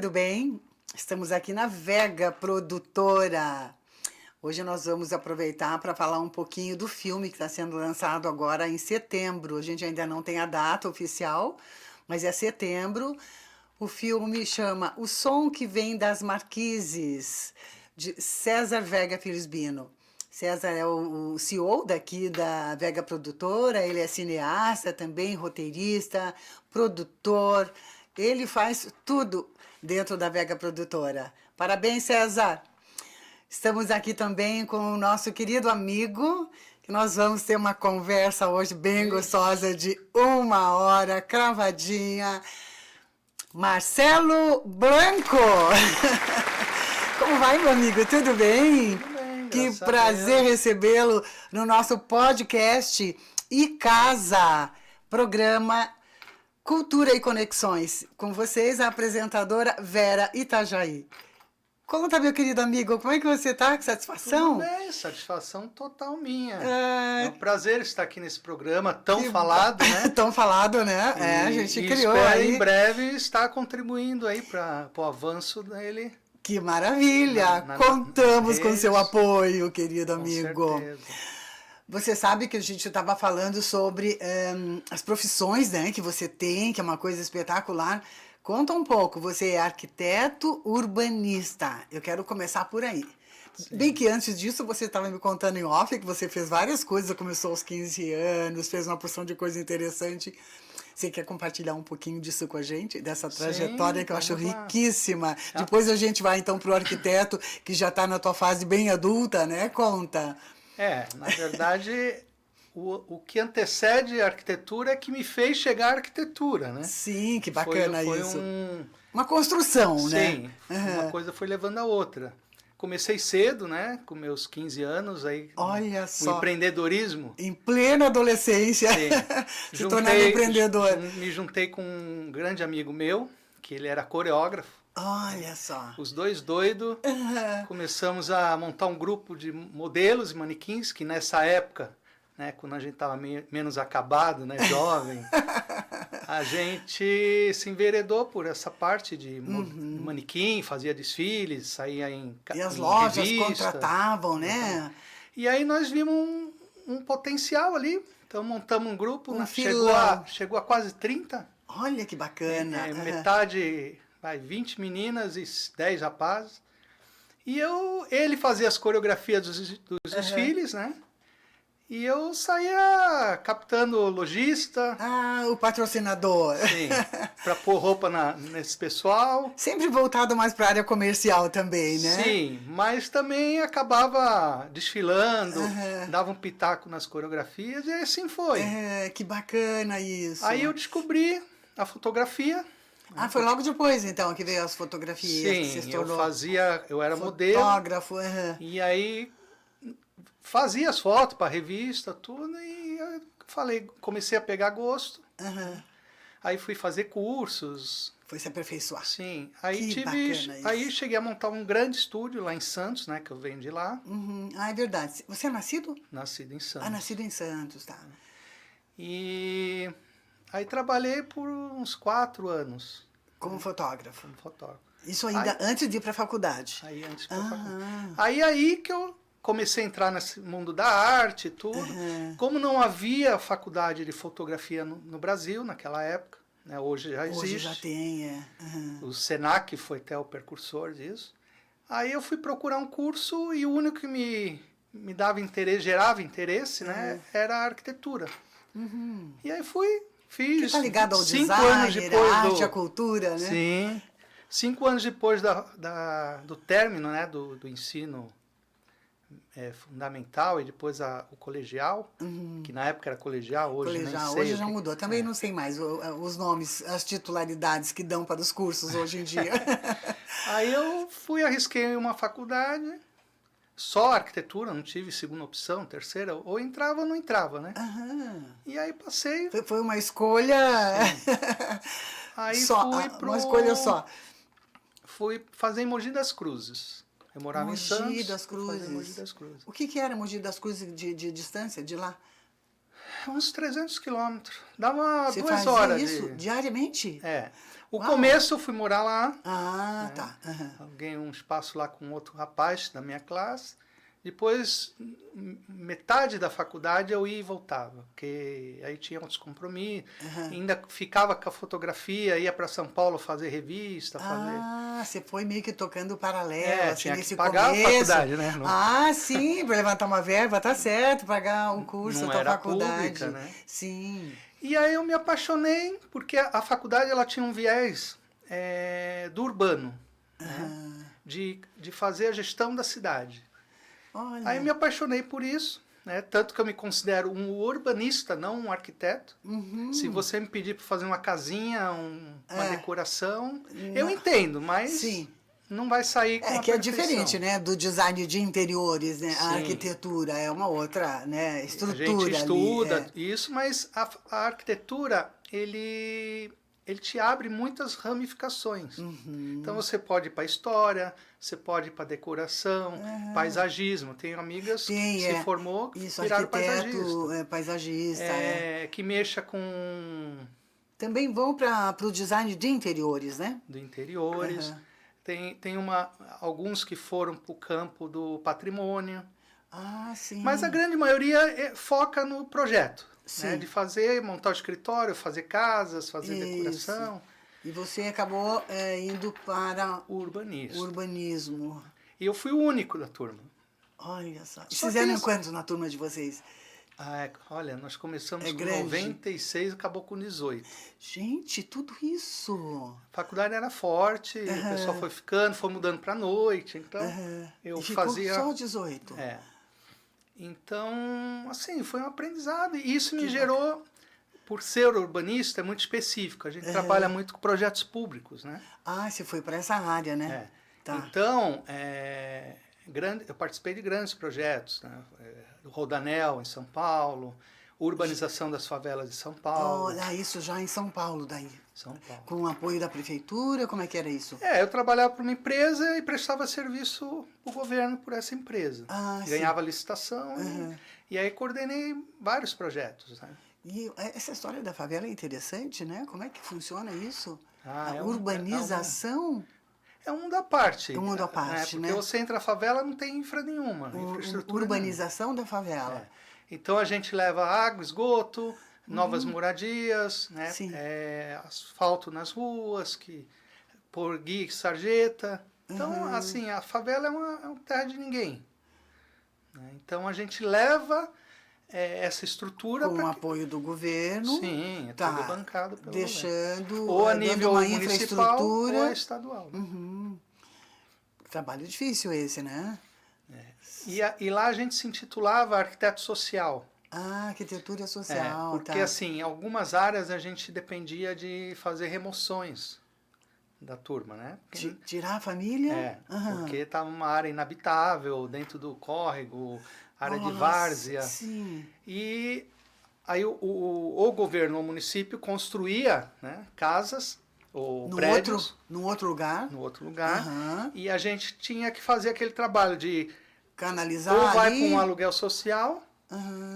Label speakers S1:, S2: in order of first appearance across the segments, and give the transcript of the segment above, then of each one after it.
S1: tudo bem? Estamos aqui na Vega Produtora. Hoje nós vamos aproveitar para falar um pouquinho do filme que está sendo lançado agora em setembro. A gente ainda não tem a data oficial, mas é setembro. O filme chama O Som que Vem das Marquises, de César Vega Felizbino. César é o CEO daqui da Vega Produtora, ele é cineasta também, roteirista, produtor, ele faz tudo dentro da Vega Produtora. Parabéns, César! Estamos aqui também com o nosso querido amigo, que nós vamos ter uma conversa hoje bem gostosa de 1 hora, cravadinha. Marcelo Blanco! Como vai, meu amigo? Tudo bem?
S2: Tudo bem,
S1: que
S2: graças a
S1: prazer
S2: Deus.
S1: recebê-lo no nosso podcast E Casa, programa Cultura e Conexões. Com vocês, a apresentadora Vera Itajaí. Conta, meu querido amigo, como é que você está? Que satisfação?
S2: Tudo bem, satisfação total minha.
S1: É
S2: É um prazer estar aqui nesse programa tão falado, né?
S1: Tão falado, né? A gente
S2: E
S1: criou
S2: espero
S1: aí.
S2: em breve estar contribuindo aí para o avanço dele.
S1: Que maravilha!
S2: Na-
S1: Contamos com
S2: redes,
S1: seu apoio, querido
S2: Com
S1: amigo.
S2: certeza.
S1: Você sabe que a gente estava falando sobre as profissões, né, que você tem, que é uma coisa espetacular. Conta um pouco, você é arquiteto urbanista. Eu quero começar por aí.
S2: Sim.
S1: Bem que antes disso você estava me contando em off que você fez várias coisas, começou aos 15 anos, fez uma porção de coisa interessante. Você quer compartilhar um pouquinho disso com a gente? Dessa trajetória
S2: Sim,
S1: que eu acho
S2: vamos lá.
S1: riquíssima. Depois a gente vai então para o arquiteto, que já está na tua fase bem adulta, né? Conta.
S2: Na verdade, o que antecede a arquitetura é que me fez chegar à arquitetura, né?
S1: Sim, que bacana
S2: foi
S1: isso. Uma construção, né?
S2: Sim, uma coisa foi levando a outra. Comecei cedo, né? Com meus 15 anos, aí
S1: Olha
S2: o
S1: só.
S2: empreendedorismo.
S1: Em plena adolescência,
S2: Sim.
S1: se tornar empreendedor.
S2: Me juntei com um grande amigo meu, que ele era coreógrafo.
S1: Olha só.
S2: Os dois doidos, começamos a montar um grupo de modelos e manequins, que nessa época, né, quando a gente estava menos acabado, né, jovem, a gente se enveredou por essa parte de manequim, fazia desfiles, saía
S1: E as
S2: em
S1: lojas
S2: revista.
S1: contratavam, né?
S2: E aí nós vimos um potencial ali, então montamos um grupo,
S1: filão.
S2: chegou a quase 30.
S1: Olha que bacana.
S2: Metade, 20 meninas e 10 rapazes. E ele fazia as coreografias dos desfiles, né? E eu saía captando lojista.
S1: Ah, o patrocinador.
S2: Sim, para pôr roupa nesse pessoal.
S1: Sempre voltado mais para a área comercial também, né?
S2: Sim, mas também acabava desfilando, dava um pitaco nas coreografias e assim foi.
S1: Que bacana isso.
S2: Aí eu descobri a fotografia.
S1: Ah, foi logo depois, então, que veio as fotografias, que você se
S2: Sim,
S1: tornou
S2: eu era modelo.
S1: fotógrafo.
S2: E aí fazia as fotos para revista, tudo, e eu comecei a pegar gosto. Aí fui fazer cursos.
S1: Foi se aperfeiçoar.
S2: Sim, aí
S1: Que bacana isso.
S2: aí cheguei a montar um grande estúdio lá em Santos, né, que eu venho de lá.
S1: Ah, é verdade. Você é nascido?
S2: Nascido em Santos.
S1: Ah, nascido em Santos, tá.
S2: E aí trabalhei por uns 4 anos
S1: Como fotógrafo.
S2: como fotógrafo.
S1: Isso ainda antes de ir para a faculdade.
S2: Aí antes pra faculdade. Aí que eu comecei a entrar nesse mundo da arte e tudo. Como não havia faculdade de fotografia no Brasil naquela época, né? Hoje já existe.
S1: Hoje já tem,
S2: O Senac foi até o precursor disso. Aí eu fui procurar um curso e o único que me dava interesse, gerava interesse, né, era a arquitetura. E aí fiz.
S1: Que tá ligado ao
S2: 5
S1: design,
S2: anos depois
S1: à arte, à cultura, né?
S2: Sim. 5 anos depois do término, né, do ensino fundamental e depois o colegial, que na época era colegial, hoje nem sei.
S1: Hoje já mudou. Também não sei mais os nomes, as titularidades que dão para os cursos hoje em dia.
S2: Aí eu arrisquei uma faculdade, só arquitetura, não tive segunda opção, terceira, ou entrava ou não entrava, né? E aí passei.
S1: Foi uma escolha.
S2: Aí
S1: só, uma escolha só.
S2: Fui fazer em Mogi das Cruzes. Eu morava em Santos.
S1: Mogi das Cruzes.
S2: Mogi das Cruzes.
S1: O que era Mogi das Cruzes de distância de lá?
S2: Uns 300 quilômetros. Dava
S1: Você
S2: 2
S1: fazia
S2: horas.
S1: isso diariamente?
S2: O
S1: Uau.
S2: começo eu fui morar lá.
S1: Ah,
S2: né?
S1: tá. Uhum.
S2: Ganhei um espaço lá com outro rapaz da minha classe. Depois, metade da faculdade eu ia e voltava, porque aí tinha outros compromissos. Ainda ficava com a fotografia, ia para São Paulo fazer revista, fazer...
S1: Ah, você foi meio que tocando paralelo, assim,
S2: tinha que
S1: nesse
S2: pagar
S1: começo.
S2: a faculdade, né?
S1: Ah, sim, para levantar uma verba, tá certo, pagar um curso
S2: Não
S1: da tua
S2: era
S1: faculdade.
S2: pública, né?
S1: Sim.
S2: E aí eu me apaixonei, porque a faculdade ela tinha um viés do urbano, né? De fazer a gestão da cidade.
S1: Olha.
S2: Aí me apaixonei por isso, né? Tanto que eu me considero um urbanista, não um arquiteto. Se você me pedir para fazer uma casinha, uma decoração, eu entendo, mas
S1: Sim.
S2: não vai sair com a
S1: Que é
S2: perfeição.
S1: diferente, né, do design de interiores, né? A
S2: Sim.
S1: arquitetura é uma outra, né, estrutura
S2: A gente estuda
S1: ali,
S2: isso, mas a arquitetura, ele te abre muitas ramificações. Então você pode ir para história, você pode ir para decoração, paisagismo. Tenho amigas que se formou que
S1: isso,
S2: viraram
S1: arquiteto, paisagista.
S2: que mexa com
S1: Também vão para o design de interiores, né?
S2: do interiores. Tem alguns que foram para o campo do patrimônio.
S1: Ah, sim.
S2: Mas a grande maioria foca no projeto.
S1: Sim.
S2: Né, de montar o escritório, fazer casas, fazer decoração.
S1: E você acabou indo para
S2: o urbanismo.
S1: urbanismo.
S2: E eu fui o único da turma.
S1: Olha só.
S2: Só
S1: Fizeram quantos na turma de vocês?
S2: Olha, nós começamos com
S1: grande.
S2: 96 e acabou com 18.
S1: Gente, tudo isso.
S2: A faculdade era forte, o pessoal foi ficando, foi mudando para noite, então eu
S1: e ficou
S2: fazia...
S1: só 18.
S2: Então, assim, foi um aprendizado. E isso me gerou, por ser urbanista, é muito específico. A gente trabalha muito com projetos públicos, né?
S1: Ah, você foi para essa área, né? Tá.
S2: Então, eu participei de grandes projetos, né? O Rodanel, em São Paulo, urbanização das favelas de São Paulo.
S1: Isso já em São Paulo, daí.
S2: São Paulo.
S1: Com o apoio da prefeitura, como é que era isso?
S2: Eu trabalhava para uma empresa e prestava serviço para o governo por essa empresa. Ganhava licitação e aí coordenei vários projetos. Né?
S1: E essa história da favela é interessante, né? Como é que funciona isso? A
S2: urbanização?
S1: É um mundo à parte.
S2: É um mundo à parte, né? Porque você entra na favela não tem infra nenhuma. Infraestrutura
S1: urbanização
S2: nenhuma.
S1: Da favela.
S2: Então a gente leva água, esgoto, novas moradias, né? Asfalto nas ruas, por guia e sarjeta. Então, assim, a favela é uma terra de ninguém. Né? Então a gente leva essa estrutura
S1: com o apoio do governo.
S2: Sim, é tudo bancado pelo
S1: deixando
S2: governo. Ou a nível
S1: uma
S2: municipal
S1: infraestrutura
S2: ou estadual. Né?
S1: Trabalho difícil esse, né?
S2: E lá a gente se intitulava arquiteto social.
S1: Arquitetura social.
S2: Porque assim, em algumas áreas a gente dependia de fazer remoções da turma, né?
S1: Tirar a família?
S2: Porque estava uma área inabitável, dentro do córrego, área de várzea.
S1: Sim.
S2: E aí o governo, o município construía, né, casas ou prédios.
S1: No outro lugar.
S2: No outro lugar. E a gente tinha que fazer aquele trabalho de
S1: canalizar
S2: ou vai para um aluguel social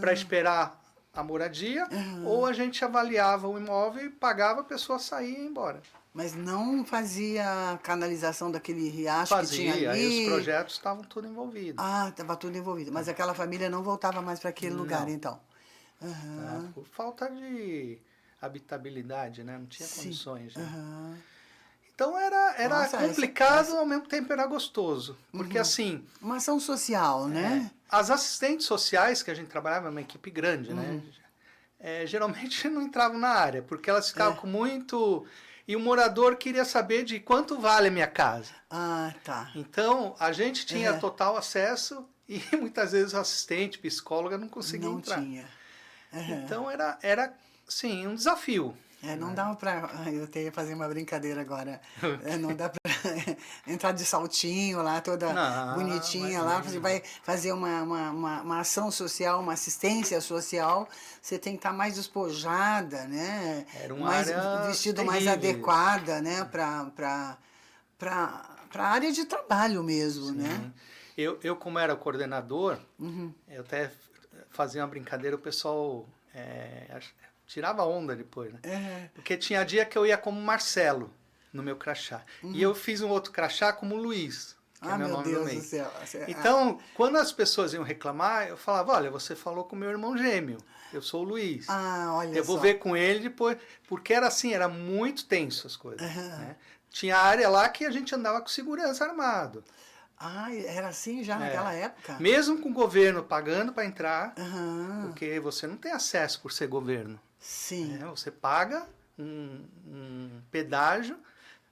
S2: para esperar a moradia, ou a gente avaliava o imóvel e pagava, a pessoa sair e ia embora.
S1: Mas não fazia canalização daquele riacho que tinha ali?
S2: Aí os projetos estavam tudo envolvidos.
S1: Estava tudo envolvido. Mas aquela família não voltava mais para aquele lugar, então?
S2: Por falta de habitabilidade, né? Não tinha condições. Né? Então era complicado, ao mesmo tempo era gostoso. Porque assim...
S1: Uma ação social, né?
S2: As assistentes sociais, que a gente trabalhava, uma equipe grande, né? Geralmente não entravam na área, porque elas ficavam com muito... E o morador queria saber de quanto vale a minha casa.
S1: Tá.
S2: Então, a gente tinha total acesso e muitas vezes o assistente, psicóloga, não conseguia entrar.
S1: Não tinha.
S2: Então, era sim, um desafio.
S1: Não dava para... Eu ia fazer uma brincadeira agora. Não dá para entrar de saltinho lá, toda bonitinha lá. Você vai fazer uma ação social, uma assistência social. Você tem que estar mais despojada, né?
S2: Era uma área
S1: vestido
S2: terrível.
S1: mais adequada, né? Para a área de trabalho mesmo, né?
S2: Eu, como era coordenador, eu até fazia uma brincadeira, o pessoal tirava onda depois, né?
S1: Uhum.
S2: Porque tinha dia que eu ia como Marcelo no meu crachá. E eu fiz um outro crachá como Luiz, que é meu
S1: meu
S2: nome do
S1: Deus
S2: meio.
S1: do céu.
S2: Então, quando as pessoas iam reclamar, eu falava, olha, você falou com o meu irmão gêmeo, eu sou o Luiz.
S1: Olha
S2: Eu vou
S1: só.
S2: ver com ele depois, porque era assim, era muito tenso as coisas.
S1: Uhum.
S2: Né? Tinha área lá que a gente andava com segurança armado.
S1: Era assim já naquela época?
S2: Mesmo com o governo pagando para entrar,
S1: Aham.
S2: porque você não tem acesso por ser governo.
S1: Sim.
S2: Né? Você paga um pedágio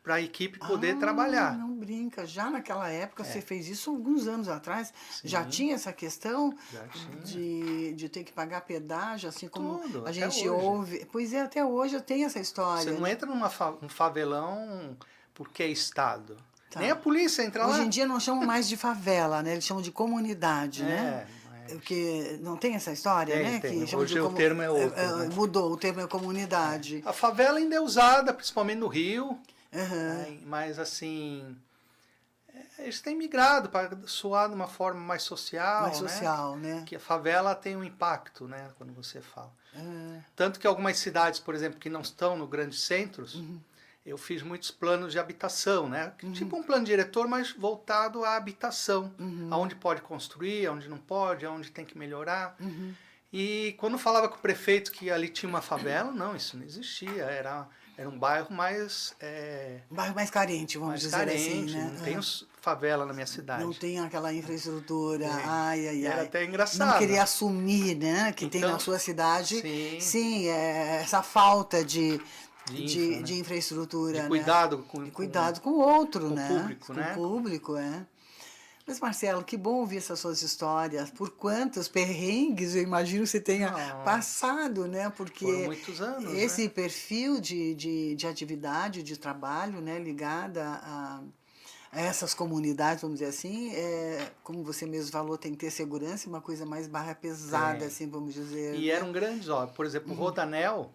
S2: para a equipe poder trabalhar.
S1: Não brinca. Já naquela época, você fez isso alguns anos atrás.
S2: Sim.
S1: Já tinha essa questão
S2: Já tinha.
S1: de ter que pagar pedágio, assim como
S2: Tudo,
S1: a
S2: até
S1: gente
S2: hoje.
S1: ouve. Pois é, até hoje eu tenho essa história.
S2: Você não entra num favelão porque é Estado.
S1: Tá.
S2: Nem a polícia entra lá.
S1: Hoje em dia não chamam mais de favela, né? Eles chamam de comunidade, né?
S2: Mas...
S1: Porque não tem essa história, né?
S2: Tem.
S1: Que
S2: Hoje o termo é outro. Né?
S1: Mudou, o termo é comunidade.
S2: A favela ainda é usada, principalmente no Rio.
S1: Uhum.
S2: Mas assim, eles têm migrado para soar de uma forma mais social.
S1: Mais social, né?
S2: Que a favela tem um impacto, né? Quando você fala. Tanto que algumas cidades, por exemplo, que não estão no grandes centros, eu fiz muitos planos de habitação, né? Tipo um plano diretor, mas voltado à habitação. Aonde pode construir, aonde não pode, aonde tem que melhorar. E quando falava com o prefeito que ali tinha uma favela, não, isso não existia. Era um bairro mais...
S1: bairro mais carente, vamos dizer assim, né?
S2: Não tem favela na minha cidade.
S1: Não tem aquela infraestrutura.
S2: Era até engraçado.
S1: Não queria assumir, né? Que tem na sua cidade. Sim, essa falta de infraestrutura.
S2: De cuidado
S1: com o outro,
S2: com
S1: né?
S2: O público,
S1: né? Com o público, Mas, Marcelo, que bom ouvir essas suas histórias. Por quantos perrengues eu imagino que você tenha passado, né? Porque
S2: foram muitos anos,
S1: esse perfil de atividade, de trabalho, né? Ligada a essas comunidades, vamos dizer assim, como você mesmo falou, tem que ter segurança, uma coisa mais barra pesada, assim, vamos dizer.
S2: E eram grandes obras. Por exemplo, o Rodanel,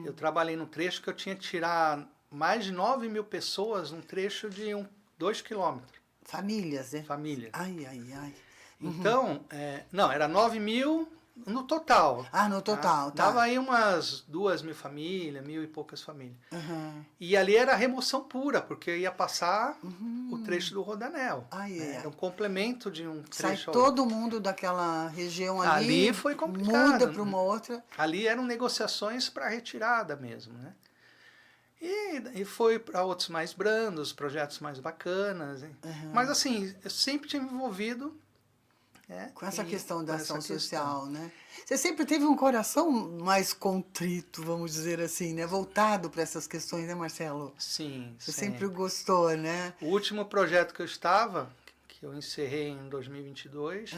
S2: eu trabalhei num trecho que eu tinha que tirar mais de 9 mil pessoas num trecho de 2 quilômetros.
S1: Famílias, né?
S2: Famílias.
S1: Ai.
S2: Então, não, era 9 mil no total.
S1: No total, tá.
S2: Dava aí umas 2 mil famílias, 1.000 e poucas famílias. E ali era remoção pura, porque ia passar o trecho do Rodanel. Era um complemento de um trecho.
S1: Sai todo mundo daquela região ali.
S2: Ali foi complicado.
S1: Muda para uma outra.
S2: Ali eram negociações para retirada mesmo, né? E foi para outros mais brandos, projetos mais bacanas. Mas assim, eu sempre tive envolvido
S1: com essa questão da ação social, né? Você sempre teve um coração mais contrito, vamos dizer assim, né? Voltado para essas questões, né, Marcelo?
S2: Sim,
S1: Você sempre gostou, né?
S2: O último projeto que eu estava, que eu encerrei em 2022,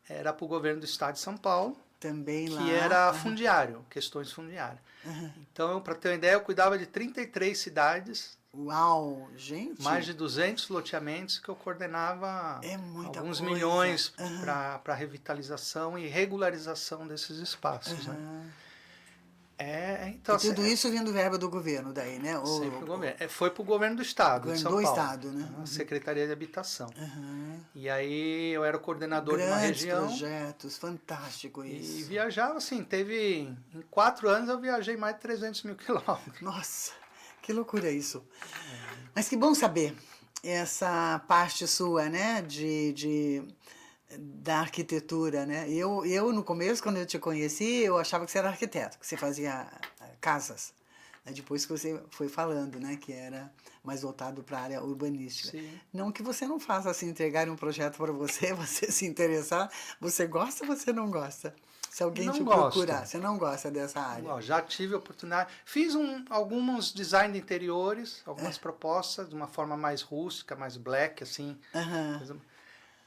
S2: era para o governo do estado de São Paulo.
S1: Também lá.
S2: Que era fundiário, questões fundiárias. Então, para ter uma ideia, eu cuidava de 33 cidades.
S1: Uau, gente!
S2: Mais de 200 loteamentos que eu coordenava alguns
S1: coisa.
S2: Milhões para revitalização e regularização desses espaços. Né? Então,
S1: e tudo isso vindo verba do governo daí, né?
S2: Sempre o governo. Foi para o governo do Estado de São Paulo.
S1: Estado, né?
S2: A Secretaria de Habitação. E aí eu era o coordenador de uma região.
S1: Projetos, fantástico isso.
S2: E viajava assim, em 4 anos eu viajei mais de 300 mil quilômetros.
S1: Nossa, que loucura isso. Mas que bom saber essa parte sua, né, da arquitetura, né? Eu, no começo, quando eu te conheci, eu achava que você era arquiteto, que você fazia casas. Depois que você foi falando, né, que era mais voltado para a área urbanística.
S2: Sim.
S1: Não que você não faça assim, entregar um projeto para você, você se interessar, você gosta ou você não gosta? Se alguém te procurar, você não gosta dessa área?
S2: Não, já tive a oportunidade. Fiz alguns design de interiores, algumas propostas, de uma forma mais rústica, mais black, assim.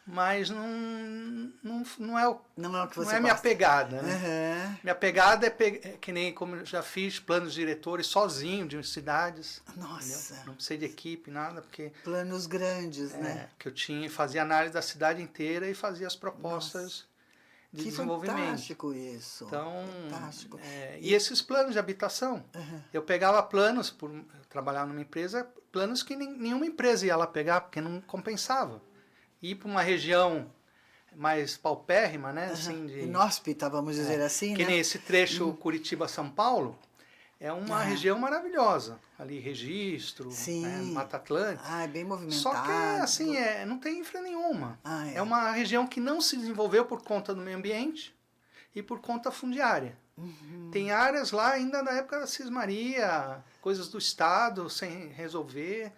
S2: Mas não é
S1: o que você
S2: não é minha pegada, né?
S1: Uhum.
S2: Minha pegada é que nem como eu já fiz planos diretores sozinho de cidades.
S1: Nossa.
S2: Entendeu? Não precisei de equipe, nada, porque
S1: planos grandes, né?
S2: Que eu fazia análise da cidade inteira e fazia as propostas de desenvolvimento.
S1: Fantástico isso.
S2: Então,
S1: fantástico.
S2: E esses planos de habitação, eu pegava planos, por trabalhar numa empresa, planos que nenhuma empresa ia lá pegar, porque não compensava. Ir para uma região mais paupérrima, né? Assim,
S1: Inóspita, vamos dizer assim,
S2: que
S1: né?
S2: nem esse trecho Curitiba-São Paulo, é uma região maravilhosa. Ali, Registro, né?
S1: Sim.
S2: Mata Atlântica.
S1: Ah, é bem
S2: Só que,
S1: movimentado.
S2: assim, não tem infra nenhuma.
S1: Ah,
S2: É uma região que não se desenvolveu por conta do meio ambiente e por conta fundiária. Tem áreas lá ainda da época da Cismaria, coisas do Estado sem resolver.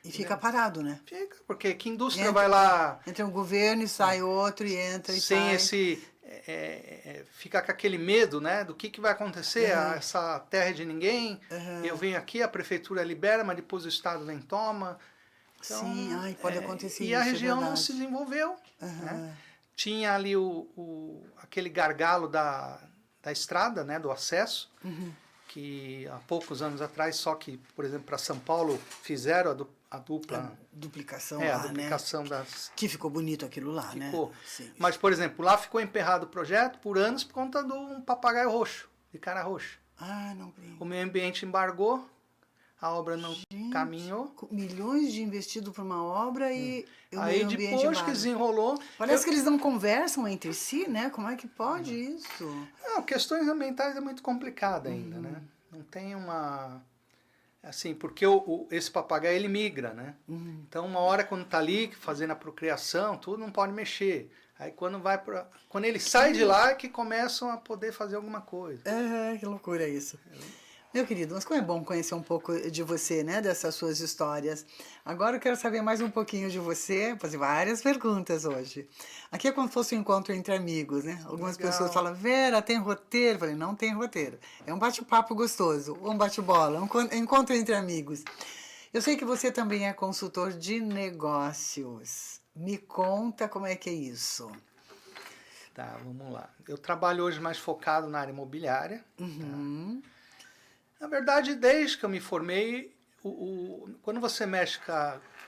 S1: E fica parado, né?
S2: Fica, porque que indústria vai lá...
S1: Entra um governo e sai outro, e entra e
S2: sem
S1: sai.
S2: esse... ficar com aquele medo, né? Do que vai acontecer, essa terra é de ninguém, eu venho aqui, a prefeitura libera, mas depois o Estado vem e toma. Então,
S1: Sim, pode acontecer isso.
S2: E a região
S1: é
S2: não se desenvolveu. Né? Tinha ali aquele gargalo da estrada, né? Do acesso, que há poucos anos atrás, só que, por exemplo, para São Paulo, fizeram a dupla...
S1: duplicação
S2: a
S1: lá,
S2: duplicação
S1: né?
S2: das...
S1: Que ficou bonito aquilo lá,
S2: Ficou.
S1: né? Sim.
S2: Mas, por exemplo, lá ficou emperrado o projeto por anos por conta de um papagaio roxo, de cara roxa.
S1: Ah, não brinco.
S2: O meio ambiente embargou, a obra não caminhou.
S1: Milhões de investido para uma obra e o
S2: Aí
S1: meio ambiente
S2: depois que
S1: embarga.
S2: desenrolou...
S1: Parece que eles não conversam entre si, né? Como é que pode isso?
S2: Não, questões ambientais é muito complicada ainda, né? Não tem uma... Assim, porque esse papagaio, ele migra, né? Então, uma hora quando tá ali, fazendo a procriação, tudo, não pode mexer. Aí, quando ele sai de lá, é que começam a poder fazer alguma coisa.
S1: Que loucura isso. Meu querido, mas como é bom conhecer um pouco de você, né? Dessas suas histórias. Agora eu quero saber mais um pouquinho de você, vou fazer várias perguntas hoje. Aqui é como se fosse um encontro entre amigos, né? Algumas
S2: Legal.
S1: pessoas falam, Vera, tem roteiro? Eu falei, não tem roteiro. É um bate-papo gostoso, um bate-bola, um encontro entre amigos. Eu sei que você também é consultor de negócios. Me conta como é que é isso.
S2: Tá, vamos lá. Eu trabalho hoje mais focado na área imobiliária. Tá? Na verdade, desde que eu me formei, quando você mexe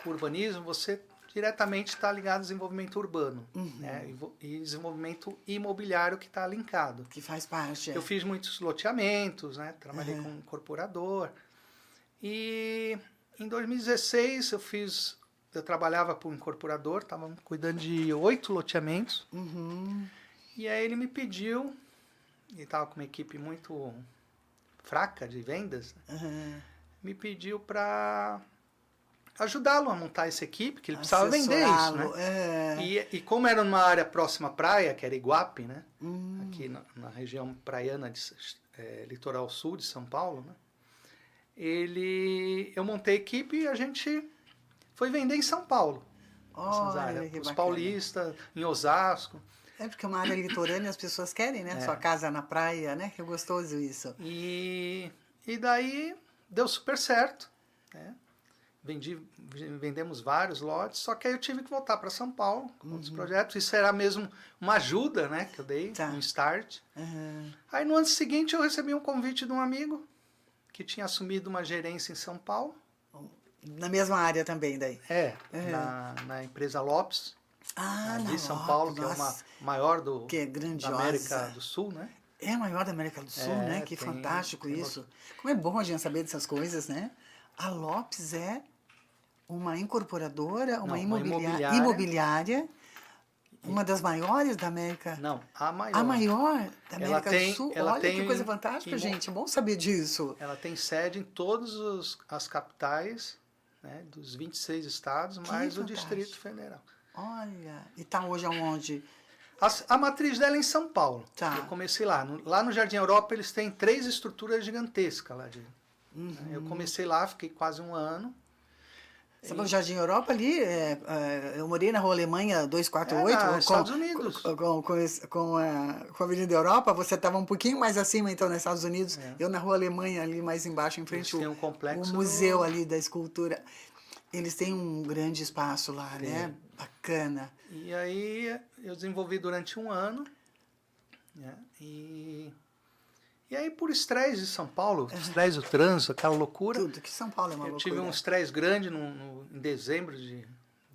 S2: com urbanismo, você diretamente está ligado ao desenvolvimento urbano, né? E desenvolvimento imobiliário que está linkado.
S1: Que faz parte.
S2: Eu fiz muitos loteamentos, né? Trabalhei com um incorporador. E em 2016 eu trabalhava para um incorporador, estava cuidando de 8 loteamentos. E aí ele me pediu, ele estava com uma equipe muito fraca de vendas, me pediu para ajudá-lo a montar essa equipe, que ele precisava vender isso, né? E como era numa área próxima à praia, que era Iguape, né? Aqui na região praiana, litoral sul de São Paulo, né? Eu montei a equipe e a gente foi vender em São Paulo. Essas áreas, os paulistas, em Osasco.
S1: Porque é uma área litorânea, as pessoas querem, né? Sua casa na praia, né? Que gostoso isso.
S2: E daí deu super certo, né? Vendemos vários lotes, só que aí eu tive que voltar para São Paulo com outros projetos. Isso era mesmo uma ajuda, né? Que eu dei, um start. Aí no ano seguinte eu recebi um convite de um amigo que tinha assumido uma gerência em São Paulo.
S1: Na mesma área também, daí?
S2: Na empresa Lopes. De São
S1: Lopes,
S2: Paulo, que é uma maior
S1: que é
S2: da América do Sul, né?
S1: É a maior da América do Sul, né? Que fantástico isso. Como é bom a gente saber dessas coisas, né? A Lopes é uma incorporadora, uma imobiliária, uma das maiores da América.
S2: Não, a maior.
S1: A maior da América do Sul? Olha que coisa
S2: tem
S1: fantástica, gente. É bom saber disso.
S2: Ela tem sede em todas as capitais, né, dos 26 estados, mais o Distrito Federal.
S1: Olha, e está hoje aonde?
S2: A matriz dela é em São Paulo.
S1: Tá.
S2: Eu comecei lá. Lá no Jardim Europa eles têm 3 estruturas gigantescas lá. Eu comecei lá, fiquei quase um ano.
S1: Você falou Jardim Europa ali? Eu morei na Rua Alemanha 248.
S2: Nos Estados Unidos.
S1: Com a Avenida Europa. Você estava um pouquinho mais acima, então, nos Estados Unidos. Eu na Rua Alemanha, ali mais embaixo, em frente ao
S2: complexo
S1: museu ali da escultura. Eles têm um grande espaço lá, né? Bacana.
S2: E aí eu desenvolvi durante um ano. Né? E aí por estresse de São Paulo, estresse do trânsito, aquela loucura.
S1: Tudo, que São Paulo é uma loucura.
S2: Eu tive um estresse grande em dezembro de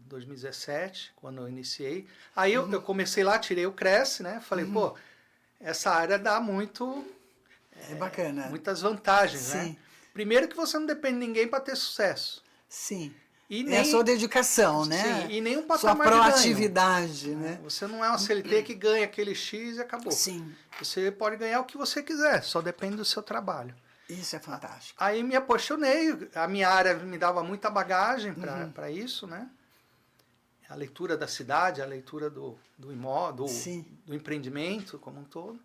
S2: 2017, quando eu iniciei. Aí eu comecei lá, tirei o Cresce, né? Falei, pô, essa área dá muito...
S1: É bacana.
S2: Muitas vantagens,
S1: Sim.
S2: né? Primeiro que você não depende de ninguém para ter sucesso.
S1: Sim.
S2: E
S1: É
S2: nem,
S1: a sua dedicação, né?
S2: sim, e nem um
S1: Sua
S2: patamar de ganho.
S1: proatividade, né?
S2: Você não é uma CLT que ganha aquele X e acabou.
S1: Sim,
S2: Você pode ganhar o que você quiser, só depende do seu trabalho.
S1: isso é fantástico.
S2: Aí me apaixonei, a minha área me dava muita bagagem para isso, né? A leitura da cidade, a leitura do imóvel,
S1: Sim.
S2: do empreendimento como um todo.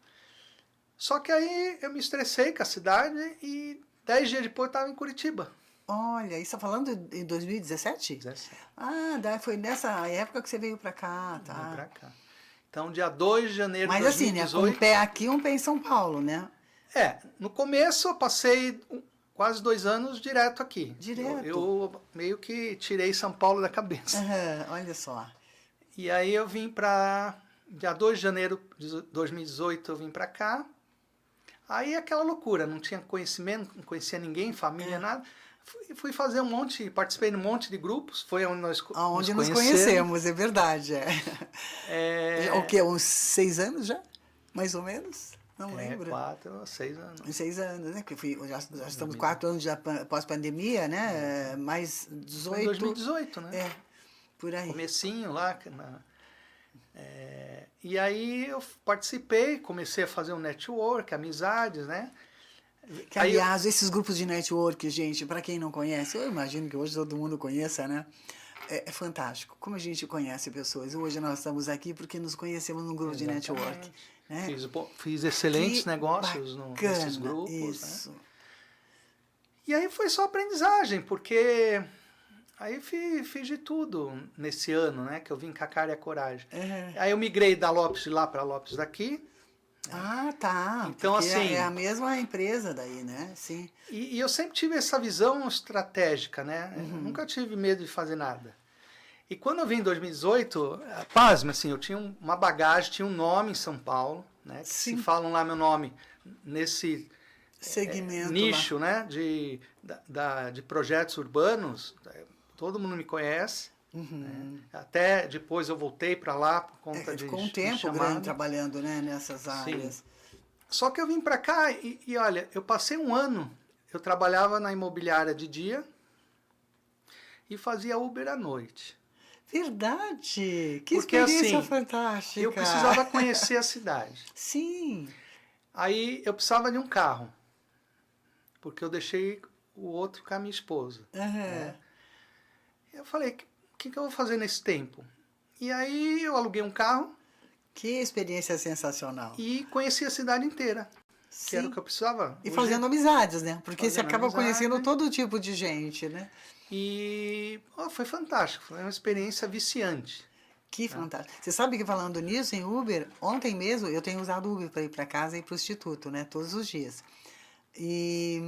S2: Só que aí eu me estressei com a cidade e 10 dias depois eu estava em Curitiba.
S1: Olha, e você está falando em 2017?
S2: 17.
S1: Foi nessa época que você veio para cá,
S2: Vim
S1: tá?
S2: pra cá. Então, dia 2 de janeiro de
S1: Mas assim, né? Com um
S2: 2018.
S1: pé aqui, um pé em São Paulo, né?
S2: No começo eu passei quase 2 anos direto aqui.
S1: Direto?
S2: Eu meio que tirei São Paulo da cabeça.
S1: Olha só.
S2: E aí eu vim para dia 2 de janeiro de 2018 eu vim para cá. Aí aquela loucura, não tinha conhecimento, não conhecia ninguém, família, nada. Fui fazer participei de um monte de grupos, foi onde nós
S1: Aonde nos
S2: conhecemos.
S1: conhecemos, é verdade. O quê? Uns 6 anos já? Mais ou menos? Não lembro.
S2: 4 ou 6 anos.
S1: Uns 6 anos, né? Porque já estamos 4 anos já pós-pandemia, né? Mais 18.
S2: Foi 2018, né?
S1: Por aí.
S2: Comecinho lá. E aí eu participei, comecei a fazer um network, amizades, né?
S1: Que, aliás, esses grupos de network, gente, para quem não conhece, eu imagino que hoje todo mundo conheça, né? É fantástico. Como a gente conhece pessoas. Hoje nós estamos aqui porque nos conhecemos num grupo de network. Né?
S2: Fiz excelentes negócios nesses grupos.
S1: Isso.
S2: Né? E aí foi só aprendizagem, porque aí fiz de tudo nesse ano, né? Que eu vim com a cara e a coragem. Aí eu migrei da Lopes de lá para Lopes daqui.
S1: Ah, tá.
S2: Então,
S1: porque
S2: assim,
S1: é a mesma empresa daí, né? Sim.
S2: E eu sempre tive essa visão estratégica, né? Nunca tive medo de fazer nada. E quando eu vim em 2018, pasme, assim, eu tinha uma bagagem, tinha um nome em São Paulo, né? Que se falam lá meu nome nesse
S1: segmento
S2: nicho, né? De projetos urbanos, todo mundo me conhece. Né? Até depois eu voltei para lá por conta de
S1: ficou um tempo grande trabalhando, né, nessas áreas.
S2: Sim. Só que eu vim para cá e olha, eu passei um ano, eu trabalhava na imobiliária de dia e fazia Uber à noite.
S1: Verdade! Que
S2: Porque,
S1: experiência
S2: assim,
S1: fantástica!
S2: Eu precisava conhecer a cidade.
S1: Sim.
S2: Aí eu precisava de um carro, porque eu deixei o outro com a minha esposa. Né? Eu falei, o que eu vou fazer nesse tempo? E aí eu aluguei um carro.
S1: Que experiência sensacional.
S2: E conheci a cidade inteira.
S1: Sim.
S2: Que era o que eu precisava.
S1: E fazendo amizades, né? Porque você acaba conhecendo todo tipo de gente, né?
S2: E foi fantástico. Foi uma experiência viciante.
S1: Que fantástico. Você sabe que falando nisso, em Uber, ontem mesmo eu tenho usado Uber para ir para casa e para o instituto, né? Todos os dias. E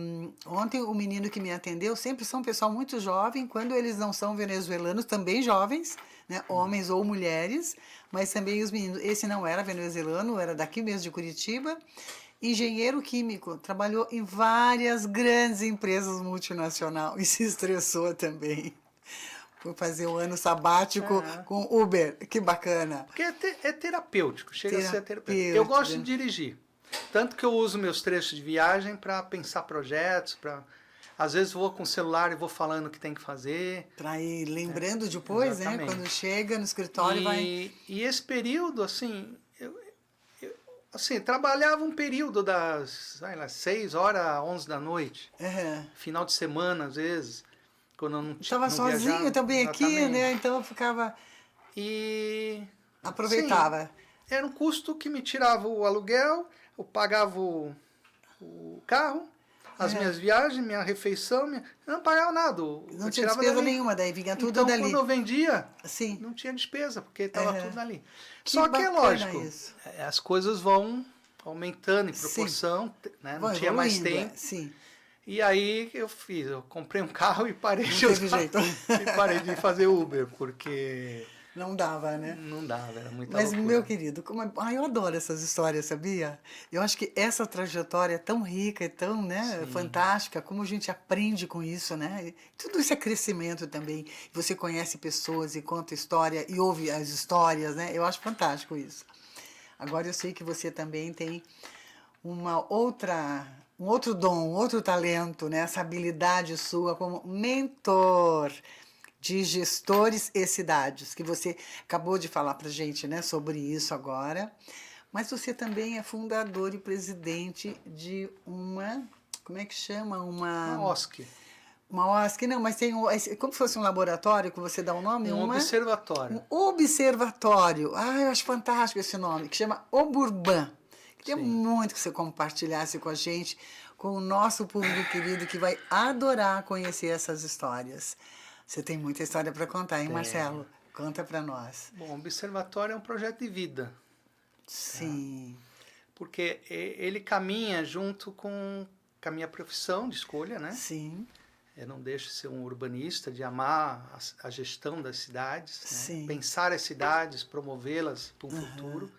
S1: ontem o menino que me atendeu, sempre são pessoal muito jovem, quando eles não são venezuelanos, também jovens, né? Homens ou mulheres, mas também os meninos. Esse não era venezuelano, era daqui mesmo de Curitiba, engenheiro químico, trabalhou em várias grandes empresas multinacionais e se estressou também. Foi fazer o ano sabático com Uber, que bacana.
S2: Porque é terapêutico, chega a ser terapêutico. Eu gosto de dirigir. Tanto que eu uso meus trechos de viagem para pensar projetos, às vezes vou com o celular e vou falando o que tem que fazer.
S1: Para ir lembrando depois, né? Quando chega no escritório vai...
S2: E esse período, assim, eu trabalhava um período das 6 horas a 11 da noite. Final de semana, às vezes, quando eu não tinha.
S1: Estava sozinho viajava, também aqui, né? Então eu ficava... aproveitava.
S2: Sim, era um custo que me tirava o aluguel, eu pagava o carro, as minhas viagens, minha refeição, eu não pagava nada.
S1: Não tinha despesa nenhuma, daí vinha tudo
S2: então,
S1: dali.
S2: Quando eu vendia,
S1: Sim.
S2: não tinha despesa, porque estava tudo ali.
S1: Só que é lógico,
S2: as coisas vão aumentando em proporção, né? Não tinha mais tempo.
S1: Sim.
S2: E aí eu comprei um carro e parei parei de fazer Uber, porque...
S1: Não dava, né?
S2: Não dava, era muita
S1: Mas,
S2: loucura.
S1: meu querido, eu adoro essas histórias, sabia? Eu acho que essa trajetória é tão rica e tão, né, fantástica, como a gente aprende com isso, né? E tudo isso é crescimento também. Você conhece pessoas e conta história e ouve as histórias, né? Eu acho fantástico isso. Agora eu sei que você também tem um outro dom, um outro talento, né? Essa habilidade sua como mentor. de gestores e cidades, que você acabou de falar para gente, né, sobre isso agora. Mas você também é fundador e presidente de uma, como é que chama?
S2: Uma OSC,
S1: Uma OSC, não, mas tem como se fosse um laboratório que você dá o nome?
S2: um observatório.
S1: Um observatório. Ah, eu acho fantástico esse nome, que chama Oburban. Queria
S2: Sim.
S1: muito que você compartilhasse com a gente, com o nosso público querido, que vai adorar conhecer essas histórias. Você tem muita história para contar, hein,
S2: Tenho.
S1: Marcelo? Conta para nós.
S2: Bom, o observatório é um projeto de vida,
S1: Sim.
S2: porque ele caminha junto com a minha profissão de escolha, né?
S1: Sim.
S2: Eu não deixo de ser um urbanista, de amar a gestão das cidades,
S1: Sim.
S2: né? Pensar as cidades, promovê-las para um futuro.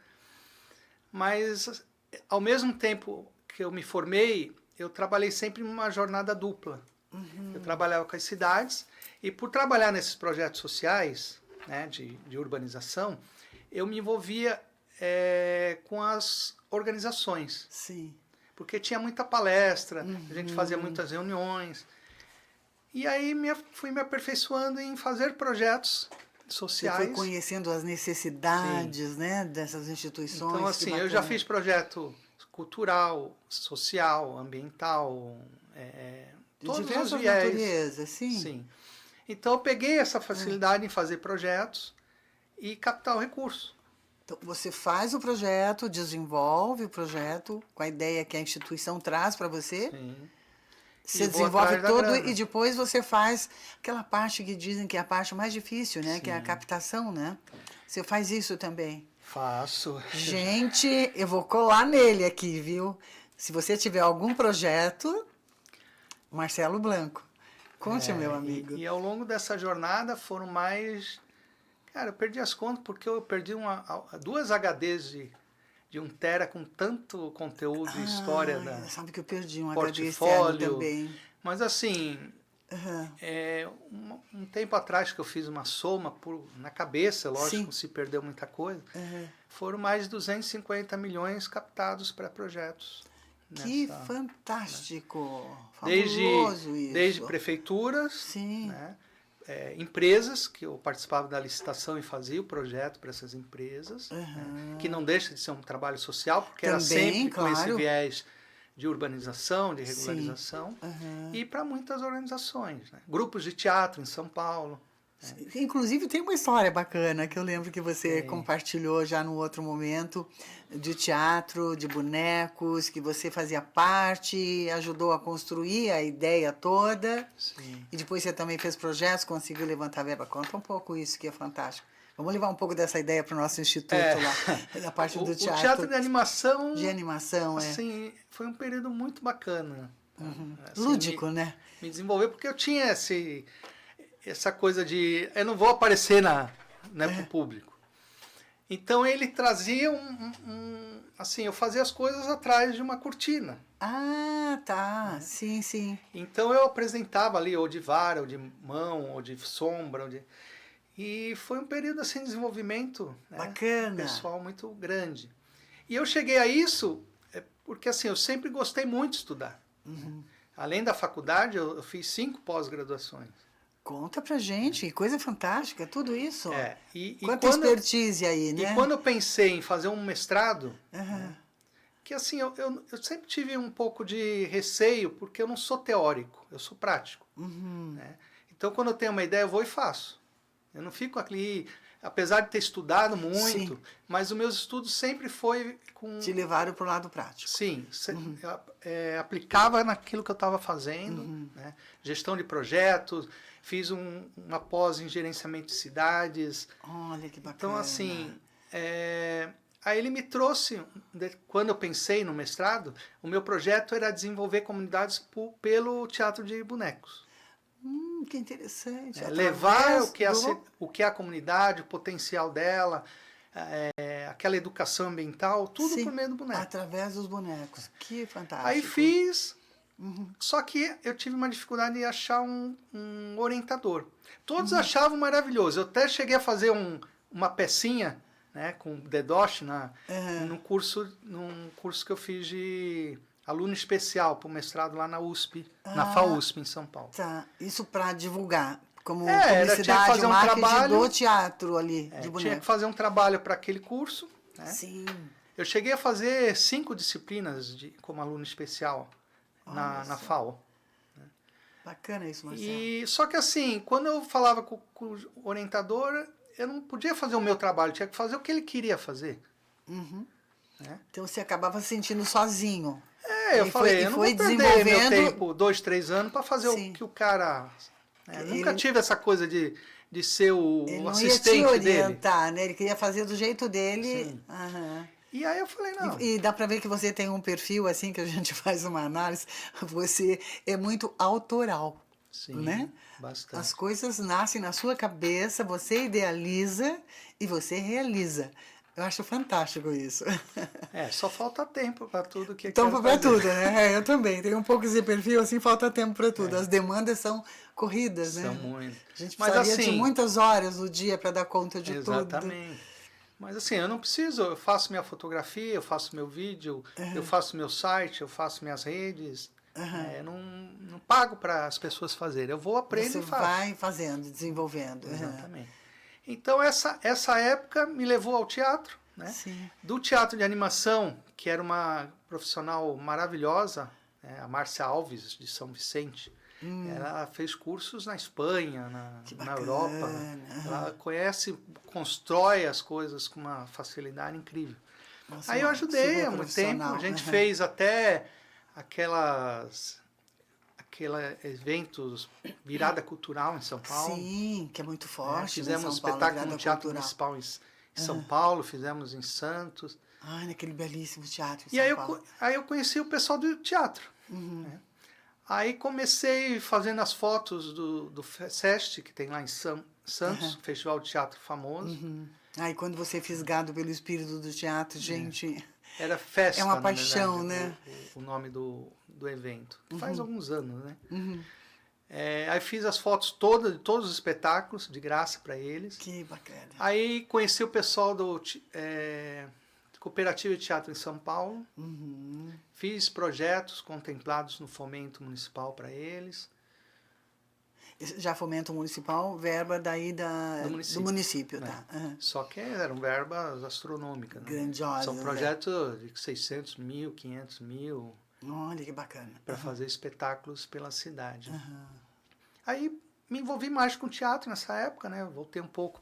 S2: Mas, ao mesmo tempo que eu me formei, eu trabalhei sempre numa jornada dupla. Eu trabalhava com as cidades e, por trabalhar nesses projetos sociais, né, de urbanização, eu me envolvia com as organizações.
S1: Sim.
S2: Porque tinha muita palestra, a gente fazia muitas reuniões. E aí fui me aperfeiçoando em fazer projetos sociais.
S1: Você foi conhecendo as necessidades, né, dessas instituições.
S2: Então, assim, eu já fiz projeto cultural, social, ambiental,
S1: de
S2: todos os
S1: diversas
S2: viés.
S1: naturezas, sim.
S2: Sim. Então, eu peguei essa facilidade em fazer projetos e captar o recurso.
S1: Então, você faz o projeto, desenvolve o projeto com a ideia que a instituição traz para você.
S2: Sim.
S1: Você
S2: E vou
S1: desenvolve
S2: atrás da
S1: tudo
S2: grana.
S1: e depois você faz aquela parte que dizem que é a parte mais difícil, né? Que é a
S2: Sim.
S1: captação, né? Você faz isso também.
S2: Faço.
S1: Gente, eu vou colar nele aqui, viu? Se você tiver algum projeto, Marcelo Blanco. Conte, meu amigo.
S2: E ao longo dessa jornada foram mais... Cara, eu perdi as contas porque eu perdi 2 HDs de 1 tera com tanto conteúdo e história da
S1: Sabe que eu perdi um HD externo
S2: portfólio.
S1: também.
S2: Mas assim, um tempo atrás que eu fiz uma soma na cabeça, lógico,
S1: Sim.
S2: se perdeu muita coisa, foram mais de 250 milhões captados para projetos.
S1: Que fantástico!
S2: Desde,
S1: Fabuloso isso.
S2: desde prefeituras,
S1: Sim.
S2: né, empresas, que eu participava da licitação e fazia o projeto para essas empresas, né, que não deixa de ser um trabalho social, porque era
S1: Também,
S2: sempre com esse
S1: claro.
S2: viés de urbanização, de regularização, e para muitas organizações. Né? Grupos de teatro em São Paulo.
S1: Inclusive tem uma história bacana que eu lembro que você
S2: Tem.
S1: compartilhou já no outro momento, de teatro, de bonecos, que você fazia parte, ajudou a construir a ideia toda.
S2: Sim.
S1: E depois você também fez projetos, conseguiu levantar verba. Conta um pouco isso, que é fantástico. Vamos levar um pouco dessa ideia para o nosso instituto lá, da parte do teatro.
S2: O teatro de animação,
S1: De animação,
S2: assim, foi um período muito bacana. Assim,
S1: lúdico, né?
S2: Me desenvolver, porque eu tinha essa coisa de... Eu não vou aparecer pro público. Então ele trazia assim, eu fazia as coisas atrás de uma cortina.
S1: Ah, tá. Sim, sim.
S2: Então eu apresentava ali, ou de vara, ou de mão, ou de sombra, e foi um período assim de desenvolvimento, né,
S1: Bacana.
S2: pessoal muito grande. E eu cheguei a isso porque assim, eu sempre gostei muito de estudar. Além da faculdade, eu fiz 5 pós-graduações.
S1: Conta pra gente, que coisa fantástica, tudo isso. Quanta
S2: quando
S1: expertise aí, né?
S2: E quando eu pensei em fazer um mestrado, que assim, eu sempre tive um pouco de receio, porque eu não sou teórico, eu sou prático. Né? Então, quando eu tenho uma ideia, eu vou e faço. Eu não fico ali, apesar de ter estudado muito, mas os meus estudos sempre foi com...
S1: Te levaram para o lado prático.
S2: Sim, aplicava naquilo que eu estava fazendo, né? Gestão de projetos, fiz uma pós em gerenciamento de cidades.
S1: Olha que bacana.
S2: Então, assim, aí ele me trouxe, quando eu pensei no mestrado, o meu projeto era desenvolver comunidades pelo teatro de bonecos.
S1: Que interessante.
S2: Levar o que é a comunidade, o potencial dela, aquela educação ambiental, tudo por meio do boneco.
S1: Através dos bonecos. Que fantástico.
S2: Aí fiz, só que eu tive uma dificuldade de achar um orientador. Todos achavam maravilhoso. Eu até cheguei a fazer uma pecinha, né, com DDoS num curso que eu fiz de aluno especial para o mestrado lá na USP, na FAUSP, em São Paulo.
S1: Tá, isso para divulgar. como
S2: tinha que
S1: publicidade,
S2: fazer um
S1: marketing
S2: trabalho,
S1: do teatro ali, de
S2: tinha que
S1: boneco.
S2: fazer um trabalho para aquele curso, né?
S1: Sim.
S2: Eu cheguei a fazer 5 disciplinas como aluno especial
S1: Olha
S2: na
S1: só.
S2: FAO.
S1: Bacana isso, Marcelo.
S2: E só que assim, quando eu falava com o orientador, eu não podia fazer o meu trabalho, tinha que fazer o que ele queria fazer.
S1: Uhum.
S2: Né?
S1: Então você acabava se sentindo sozinho.
S2: Eu falei, eu não vou perder meu tempo, 2, 3 anos, para fazer
S1: Sim.
S2: o que o cara... nunca
S1: Ele,
S2: tive essa coisa de ser
S1: ele
S2: o
S1: não ia te
S2: assistente dele.
S1: orientar, né? Ele queria fazer do jeito dele.
S2: Sim.
S1: Aham.
S2: E aí eu falei, não.
S1: E dá pra ver que você tem um perfil, assim, que a gente faz uma análise, você é muito autoral,
S2: Sim,
S1: né?
S2: bastante.
S1: As coisas nascem na sua cabeça, você idealiza e você realiza. Eu acho fantástico isso.
S2: Só falta tempo para tudo que eu
S1: Tempo
S2: quero
S1: para
S2: fazer.
S1: tudo, né? Eu também. Tenho um pouco esse perfil, assim, falta tempo para tudo.
S2: É.
S1: As demandas são corridas,
S2: São
S1: né?
S2: muito.
S1: A gente
S2: Mas
S1: precisaria de
S2: assim,
S1: muitas horas no dia para dar conta de tudo.
S2: exatamente. Mas assim, eu não preciso, eu faço minha fotografia, eu faço meu vídeo, eu faço meu site, eu faço minhas redes. Não pago para as pessoas fazerem, eu vou aprender
S1: Você
S2: e faço.
S1: vai fazendo, desenvolvendo.
S2: Exatamente. Então essa época me levou ao teatro, né?
S1: Sim.
S2: Do teatro de animação, que era uma profissional maravilhosa, né? A Márcia Alves, de São Vicente. Ela fez cursos na Espanha, na Europa. Ela conhece, constrói as coisas com uma facilidade incrível.
S1: Nossa,
S2: Aí eu
S1: uma
S2: ajudei
S1: super
S2: há muito tempo.
S1: profissional.
S2: A gente fez até aqueles eventos, virada cultural em São Paulo.
S1: Sim, que é muito forte,
S2: Fizemos
S1: né,
S2: um
S1: São Paulo,
S2: espetáculo
S1: virada
S2: no Teatro
S1: cultural.
S2: Municipal em São Paulo, fizemos em Santos.
S1: Ai, naquele belíssimo teatro em
S2: E
S1: São Paulo.
S2: aí eu conheci o pessoal do teatro. Né? Aí comecei fazendo as fotos do SEST, que tem lá em Santos, Festival de Teatro famoso.
S1: Ai, quando você é fisgado pelo espírito do teatro, gente...
S2: Era festa,
S1: É uma
S2: na
S1: paixão,
S2: verdade,
S1: né?
S2: o nome do evento. Faz alguns anos, né? Aí fiz as fotos todas, de todos os espetáculos, de graça para eles.
S1: Que bacana.
S2: Aí conheci o pessoal do Cooperativa de Teatro em São Paulo. Fiz projetos contemplados no fomento municipal para eles.
S1: Já fomento municipal, verba daí do município, tá?
S2: Só que eram verbas astronômicas. Né?
S1: Grandiosas.
S2: São projetos de 600 mil, 500 mil.
S1: Olha que bacana.
S2: Para fazer espetáculos pela cidade. Aí me envolvi mais com teatro nessa época, né? Voltei um pouco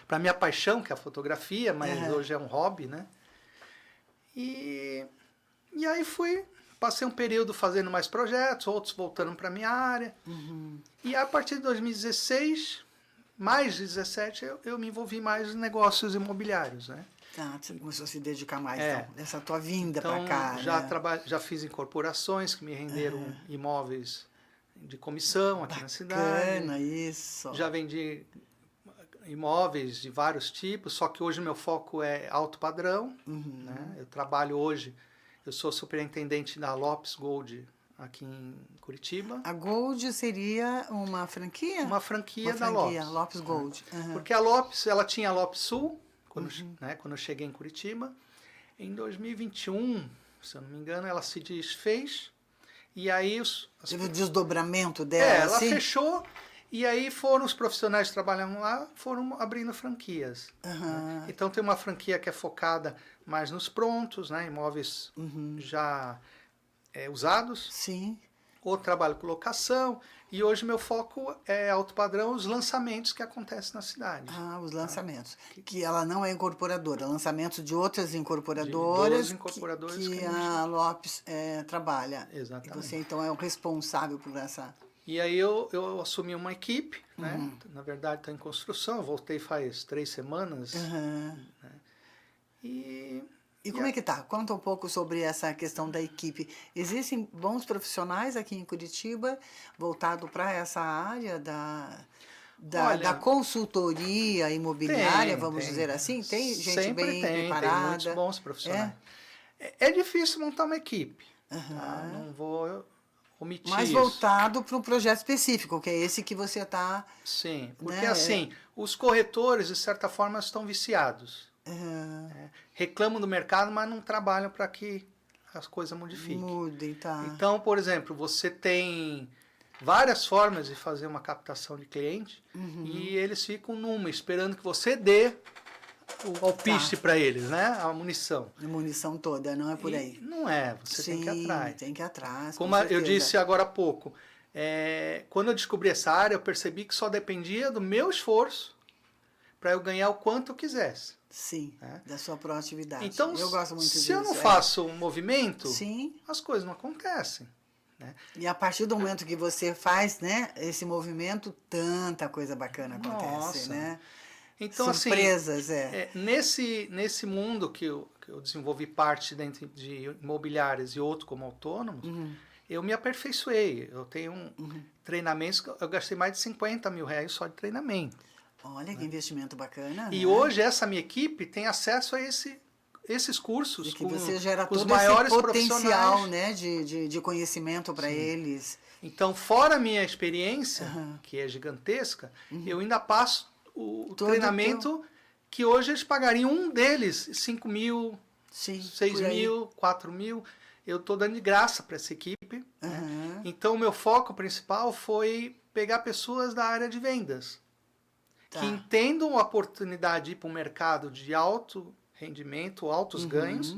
S2: para minha paixão, que é a fotografia, mas hoje é um hobby, né? E aí passei um período fazendo mais projetos, outros voltando para minha área. E a partir de 2016, mais de 17, eu me envolvi mais em negócios imobiliários, né?
S1: Tá, você começou a se dedicar mais, então, dessa tua vinda
S2: Então,
S1: para cá,
S2: já fiz incorporações que me renderam imóveis de comissão aqui na cidade.
S1: Bacana, isso.
S2: Já vendi imóveis de vários tipos, só que hoje meu foco é alto padrão. Né? Eu trabalho hoje, eu sou superintendente da Lopes Gold aqui em Curitiba.
S1: A Gold seria uma franquia?
S2: Uma franquia da Lopes.
S1: Lopes Gold.
S2: Porque a Lopes, ela tinha a Lopes Sul, quando eu cheguei em Curitiba. Em 2021, se eu não me engano, ela se desfez. E aí...
S1: Teve o desdobramento dela,
S2: ela
S1: assim?
S2: fechou. E aí foram os profissionais que trabalhavam lá, foram abrindo franquias. Né? Então tem uma franquia que é focada mais nos prontos, né? Imóveis já usados.
S1: Sim.
S2: Outro trabalho com locação. E hoje meu foco é alto padrão, os lançamentos que acontecem na cidade.
S1: Ah, os lançamentos. Que ela não é incorporadora, lançamentos de outras incorporadoras,
S2: incorporadoras
S1: que a Lopes trabalha.
S2: Exatamente.
S1: E você então é o responsável por essa...
S2: E aí eu assumi uma equipe, né? Na verdade está em construção, eu voltei faz 3 semanas. Né?
S1: E como é que tá? Conta um pouco sobre essa questão da equipe. Existem bons profissionais aqui em Curitiba voltado para essa área da consultoria imobiliária, vamos dizer assim? Tem gente
S2: sempre
S1: bem
S2: tem
S1: preparada?
S2: muitos bons profissionais. É difícil montar uma equipe. Tá? Não vou omitir
S1: mais
S2: isso.
S1: voltado para um projeto específico, que é esse que você está...
S2: Sim, porque assim, os corretores, de certa forma, estão viciados. Reclamam do mercado, mas não trabalham para que as coisas modifiquem.
S1: Mudem, tá.
S2: Então, por exemplo, você tem várias formas de fazer uma captação de cliente e eles ficam numa, esperando que você dê o alpiste para eles, né? A munição.
S1: A munição toda, não é por aí.
S2: Não é, você tem que ir atrás.
S1: Tem que ir atrás.
S2: Como eu disse agora há pouco, quando eu descobri essa área, eu percebi que só dependia do meu esforço para eu ganhar o quanto eu quisesse.
S1: Sim, da sua proatividade.
S2: Então,
S1: eu gosto muito
S2: se
S1: disso.
S2: eu não faço um movimento,
S1: sim,
S2: as coisas não acontecem. Né?
S1: E a partir do momento que você faz, né, esse movimento, tanta coisa bacana acontece, né?
S2: Então,
S1: surpresas,
S2: nesse mundo que eu desenvolvi parte dentro de imobiliárias e outro como autônomos, eu me aperfeiçoei. Eu tenho treinamentos, eu gastei mais de 50 mil reais só de treinamento.
S1: Olha que investimento bacana.
S2: E
S1: né?
S2: hoje essa minha equipe tem acesso a esses cursos
S1: que você gera
S2: com os
S1: todo
S2: maiores
S1: esse potencial,
S2: profissionais.
S1: né, de conhecimento para eles.
S2: Então, fora a minha experiência, que é gigantesca, eu ainda passo o treinamento que hoje eles pagariam um deles 5 mil, 6 mil, 4 mil. Eu estou dando de graça para essa equipe. Né? Então, o meu foco principal foi pegar pessoas da área de vendas. Que entendam a oportunidade de ir para um mercado de alto rendimento, altos ganhos,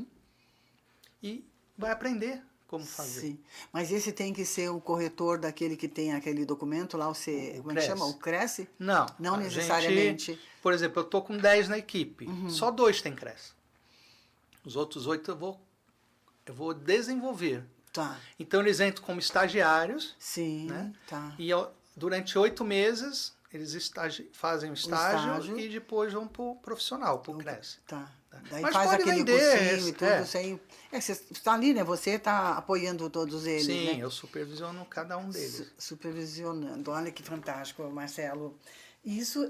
S2: e vai aprender como fazer.
S1: Sim. Mas esse tem que ser o corretor daquele que tem aquele documento lá, como é que chama? O Cresce?
S2: Não.
S1: Não necessariamente.
S2: Por exemplo, eu estou com 10 na equipe, só 2 tem Cresce. Os outros 8 eu vou desenvolver.
S1: Tá.
S2: Então eles entram como estagiários.
S1: Sim,
S2: né?
S1: tá.
S2: E durante 8 meses eles fazem o estágio e depois vão para o profissional, para o Cresce.
S1: Tá. Daí
S2: Mas
S1: faz
S2: pode
S1: aquele
S2: vender,
S1: cursinho e tudo sem... você está ali, né? Você está apoiando todos eles,
S2: Sim,
S1: né?
S2: eu supervisiono cada um deles.
S1: Supervisionando. Olha que fantástico, Marcelo. Isso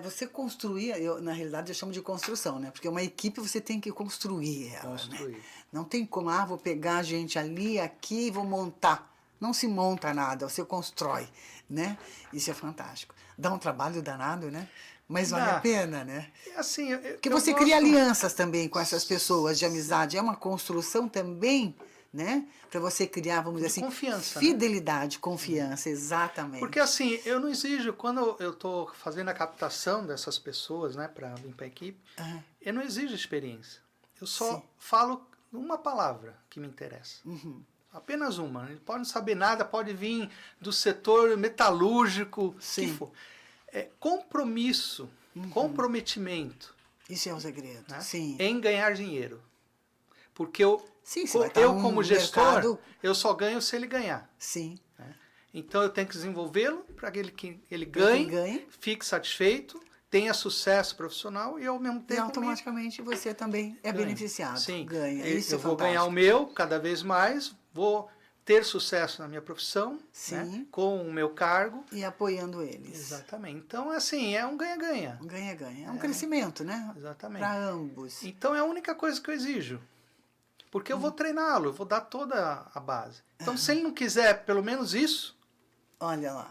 S1: você construir, na realidade eu chamo de construção, né? Porque uma equipe você tem que construir ela, né? Não tem como, vou pegar a gente ali, aqui e vou montar. Não se monta nada, você constrói, né? Isso é fantástico. Dá um trabalho danado, né? Mas vale a pena, né?
S2: Assim,
S1: porque você cria alianças também com essas pessoas de amizade. É uma construção também, né? Para você criar, vamos dizer assim,
S2: confiança,
S1: fidelidade, confiança, exatamente.
S2: Porque assim, eu não exijo, quando eu estou fazendo a captação dessas pessoas, né, para vir para a equipe, eu não exijo experiência. Eu só falo uma palavra que me interessa. Apenas uma. Ele pode não saber nada, pode vir do setor metalúrgico, que for. Compromisso, comprometimento.
S1: Isso é o segredo,
S2: né?
S1: Sim.
S2: Em ganhar dinheiro. Porque eu como gestor, mercado... eu só ganho se ele ganhar.
S1: Sim.
S2: Né? Então eu tenho que desenvolvê-lo para que ele ganhe, fique satisfeito, tenha sucesso profissional e ao mesmo tempo...
S1: E automaticamente você também é beneficiado.
S2: Sim.
S1: Ganha.
S2: Eu vou ganhar o meu cada vez mais, vou ter sucesso na minha profissão, né, com o meu cargo.
S1: E apoiando eles.
S2: Exatamente. Então, assim, é um ganha-ganha.
S1: Um ganha-ganha. É um crescimento, né?
S2: Exatamente.
S1: Para ambos.
S2: Então, é a única coisa que eu exijo. Porque eu vou treiná-lo, eu vou dar toda a base. Então, se ele não quiser pelo menos isso...
S1: Olha lá.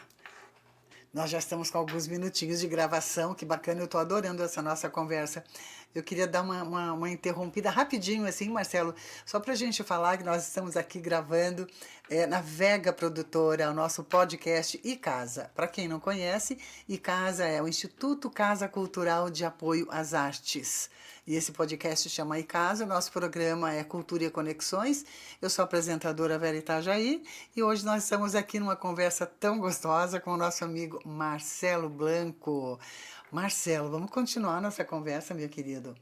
S1: Nós já estamos com alguns minutinhos de gravação, que bacana, eu estou adorando essa nossa conversa. Eu queria dar uma interrompida rapidinho, assim, Marcelo, só para a gente falar que nós estamos aqui gravando na Vega Produtora, o nosso podcast iCasa. Para quem não conhece, iCasa é o Instituto Casa Cultural de Apoio às Artes. E esse podcast chama iCasa, o nosso programa é Cultura e Conexões. Eu sou a apresentadora Vera Itajaí e hoje nós estamos aqui numa conversa tão gostosa com o nosso amigo Marcelo Blanco. Marcelo, vamos continuar nossa conversa, meu querido.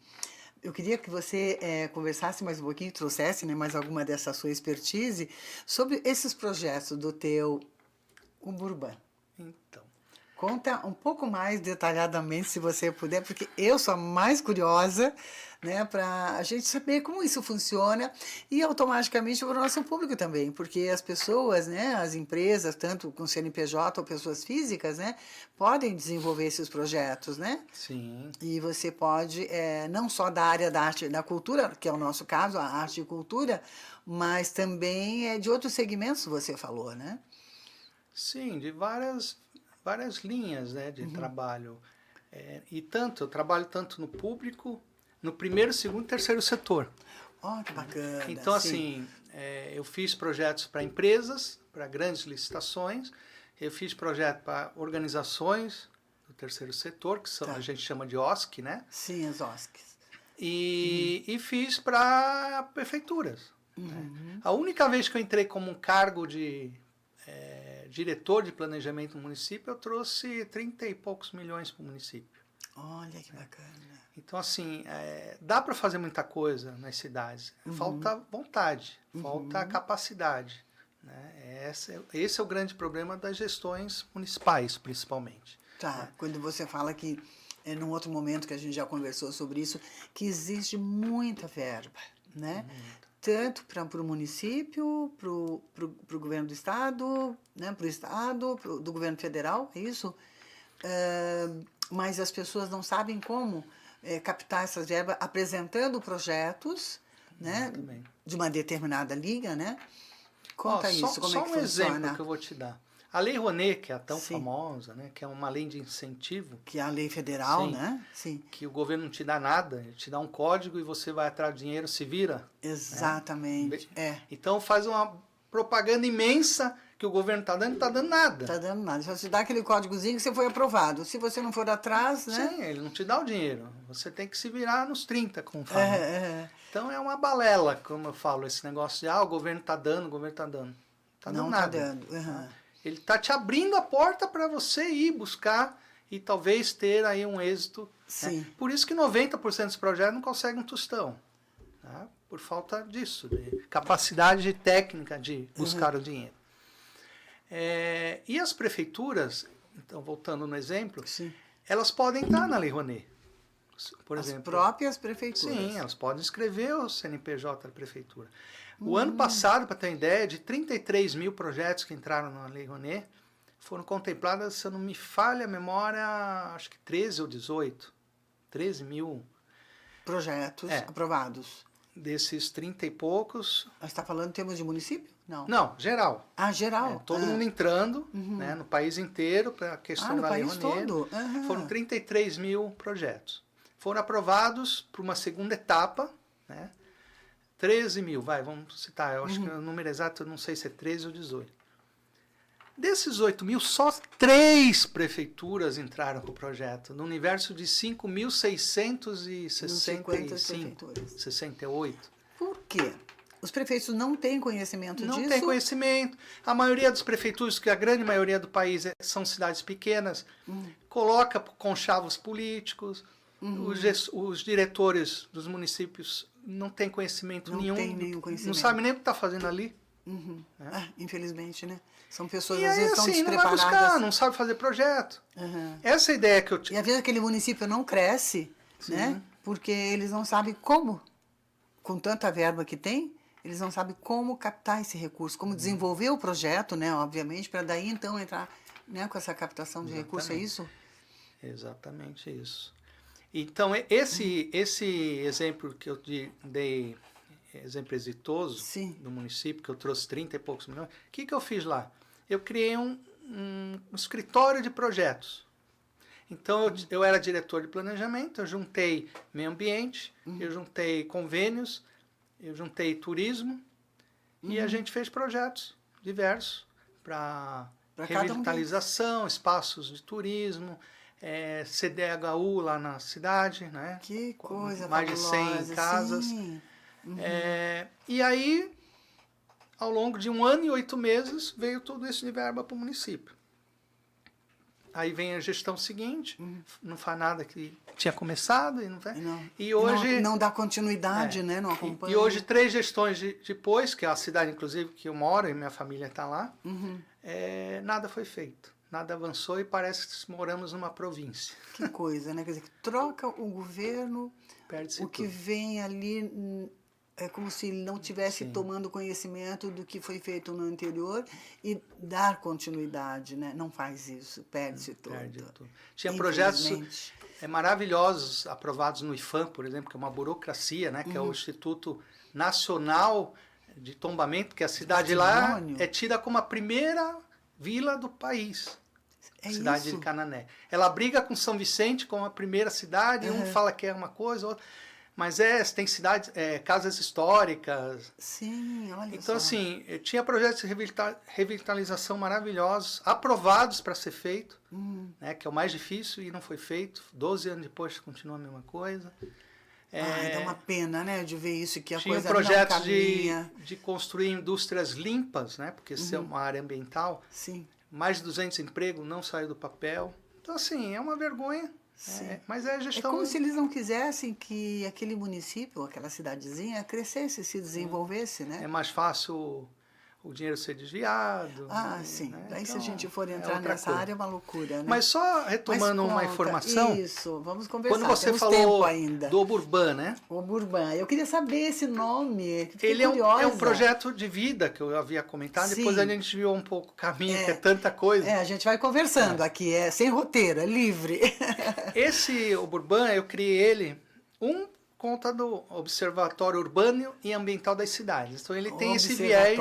S1: Eu queria que você conversasse mais um pouquinho, trouxesse mais alguma dessa sua expertise sobre esses projetos do teu Umburban.
S2: Então.
S1: Conta um pouco mais detalhadamente, se você puder, porque eu sou a mais curiosa, né, para a gente saber como isso funciona e automaticamente para o nosso público também, porque as pessoas, né, as empresas, tanto com CNPJ ou pessoas físicas, né, podem desenvolver esses projetos, né?
S2: Sim.
S1: E você pode, não só da área da arte e da cultura, que é o nosso caso, a arte e cultura, mas também de outros segmentos, você falou, né?
S2: Sim, de várias linhas, né, de trabalho. Eu trabalho tanto no público, no primeiro, segundo e terceiro setor.
S1: Que bacana.
S2: Então, assim, eu fiz projetos para empresas, para grandes licitações, Eu fiz projeto para organizações do terceiro setor, que são, a gente chama de OSC, né?
S1: Sim, as OSCs.
S2: E fiz para prefeituras. Né? A única vez que eu entrei como um cargo de diretor de planejamento no município, eu trouxe 30 e poucos milhões para o município.
S1: Olha que bacana.
S2: Então, assim, dá para fazer muita coisa nas cidades. Falta vontade, falta capacidade. Né? Esse é o grande problema das gestões municipais, principalmente.
S1: Tá,
S2: Né?
S1: quando você fala que, num outro momento que a gente já conversou sobre isso, que existe muita verba, né? Tanto para o município, para o governo do estado, né? Para o estado, do governo federal, é isso? Mas as pessoas não sabem como captar essas verbas apresentando projetos, né? De uma determinada liga, né? Conta isso, como
S2: só
S1: é que
S2: um
S1: funciona.
S2: exemplo que eu vou te dar. A Lei Rouanet, que é tão
S1: Sim.
S2: famosa, né? Que é uma lei de incentivo.
S1: Que é a lei federal,
S2: Sim.
S1: né? Sim.
S2: Que o governo não te dá nada, ele te dá um código e você vai atrás do dinheiro, se vira.
S1: Exatamente.
S2: Né? Então faz uma propaganda imensa que o governo está dando, não está dando nada.
S1: Está dando nada. Só se dá aquele códigozinho que você foi aprovado. Se você não for atrás, né?
S2: Sim, ele não te dá o dinheiro. Você tem que se virar nos 30, como fala. Então é uma balela, como eu falo, esse negócio de o governo está dando, o governo está dando. Tá dando
S1: não
S2: nada.
S1: está dando.
S2: Ele está te abrindo a porta para você ir buscar e talvez ter aí um êxito.
S1: Sim.
S2: Né? Por isso que 90% dos projetos não conseguem um tostão. Tá? Por falta disso, de capacidade técnica de buscar o dinheiro. E as prefeituras, então voltando no exemplo,
S1: Sim.
S2: elas podem estar na Lei Rouanet. Por
S1: As
S2: exemplo,
S1: próprias prefeituras.
S2: sim, elas podem escrever o CNPJ da prefeitura. O ano passado, para ter uma ideia, de 33 mil projetos que entraram na Lei Rouanet, foram contempladas, se eu não me falha a memória, acho que 13 ou 18. 13 mil.
S1: Projetos aprovados.
S2: Desses 30 e poucos.
S1: Você está falando em termos de município? Não.
S2: Não, geral.
S1: Ah, geral.
S2: Todo mundo entrando, né, no país inteiro, para a questão
S1: no
S2: da Lei
S1: país
S2: Rouanet.
S1: todo?
S2: Foram 33 mil projetos. Foram aprovados para uma segunda etapa, né? 13 mil, vamos citar, eu acho que o número exato, eu não sei se é 13 ou 18. Desses 8 mil, só 3 prefeituras entraram com o projeto, no universo de 5.668.
S1: Por quê? Os prefeitos não têm conhecimento disso?
S2: Não tem conhecimento. A maioria das prefeituras, que a grande maioria do país são cidades pequenas, coloca conchavos políticos, os diretores dos municípios não têm conhecimento nenhum.
S1: Não tem nenhum conhecimento.
S2: Não sabem nem o que está fazendo ali.
S1: Infelizmente, né? São pessoas,
S2: E
S1: às
S2: aí,
S1: vezes, tão
S2: assim, não vai
S1: despreparadas.
S2: buscar, não sabe fazer projeto. Essa é a ideia que eu
S1: E
S2: tive.
S1: às vezes aquele município não cresce, né? Porque eles não sabem como, com tanta verba que tem, eles não sabem como captar esse recurso, como desenvolver o projeto, né? Obviamente, para daí então entrar, né, com essa captação de recurso, é isso?
S2: Exatamente isso. Então, esse exemplo que eu dei, exemplo exitoso do município, que eu trouxe 30 e poucos milhões, o que eu fiz lá? Eu criei um escritório de projetos. Então, eu era diretor de planejamento, eu juntei meio ambiente, eu juntei convênios, eu juntei turismo, e a gente fez projetos diversos para revitalização, espaços de turismo, CDHU lá na cidade, né?
S1: Que coisa
S2: mais
S1: fabulosa,
S2: de 100 casas.
S1: Sim.
S2: E aí, ao longo de 1 ano e 8 meses, veio tudo isso de verba para o município. Aí vem a gestão seguinte, não faz nada que tinha começado e não vai. E hoje
S1: não dá continuidade, né? Não acompanha.
S2: E hoje 3 gestões depois, que é a cidade inclusive que eu moro e minha família está lá, nada foi feito. Nada avançou e parece que moramos numa província.
S1: Que coisa, né? Quer dizer, troca o governo,
S2: perde-se
S1: o que vem ali é como se ele não estivesse tomando conhecimento do que foi feito no anterior e dar continuidade, né? Não faz isso, perde-se tudo.
S2: Perde tudo. Tinha projetos maravilhosos aprovados no IFAM, por exemplo, que é uma burocracia, né? Que é o Instituto Nacional de Tombamento, que a cidade lá é tida como a primeira vila do país. Cidade de Canané. Ela briga com São Vicente como a primeira cidade, um fala que é uma coisa, outro. Mas tem cidades, casas históricas.
S1: Sim, olha
S2: Então,
S1: só.
S2: assim, tinha projetos de revitalização maravilhosos, aprovados para ser feito, né, que é o mais difícil e não foi feito. 12 anos depois continua a mesma coisa.
S1: Ai, dá uma pena, né, de ver isso, que a
S2: Tinha
S1: coisa
S2: projetos
S1: não caminha.
S2: de construir indústrias limpas, né, porque isso é uma área ambiental.
S1: Sim,
S2: Mais de 200 empregos não saiu do papel. Então, assim, é uma vergonha.
S1: sim.
S2: Mas é
S1: É
S2: gestão.
S1: como se eles não quisessem que aquele município, aquela cidadezinha, crescesse, se desenvolvesse, né?
S2: É mais fácil o dinheiro ser desviado.
S1: Ah, sim.
S2: Né?
S1: Daí se a
S2: Então,
S1: gente for
S2: é
S1: entrar
S2: outra
S1: nessa
S2: coisa.
S1: área é uma loucura, né?
S2: Mas só retomando
S1: Mas
S2: uma
S1: conta,
S2: informação,
S1: isso, vamos conversar,
S2: quando você
S1: temos
S2: falou
S1: tempo ainda.
S2: do Oburban, né?
S1: O Burban, eu queria saber esse nome, fiquei
S2: Ele
S1: curiosa.
S2: é um projeto de vida que eu havia comentado, depois
S1: Sim.
S2: a gente viu um pouco o caminho, que é tanta coisa.
S1: A gente vai conversando aqui, é sem roteiro, é livre.
S2: Esse Oburban, eu criei ele, conta do Observatório Urbano e Ambiental das Cidades. Então ele tem esse viés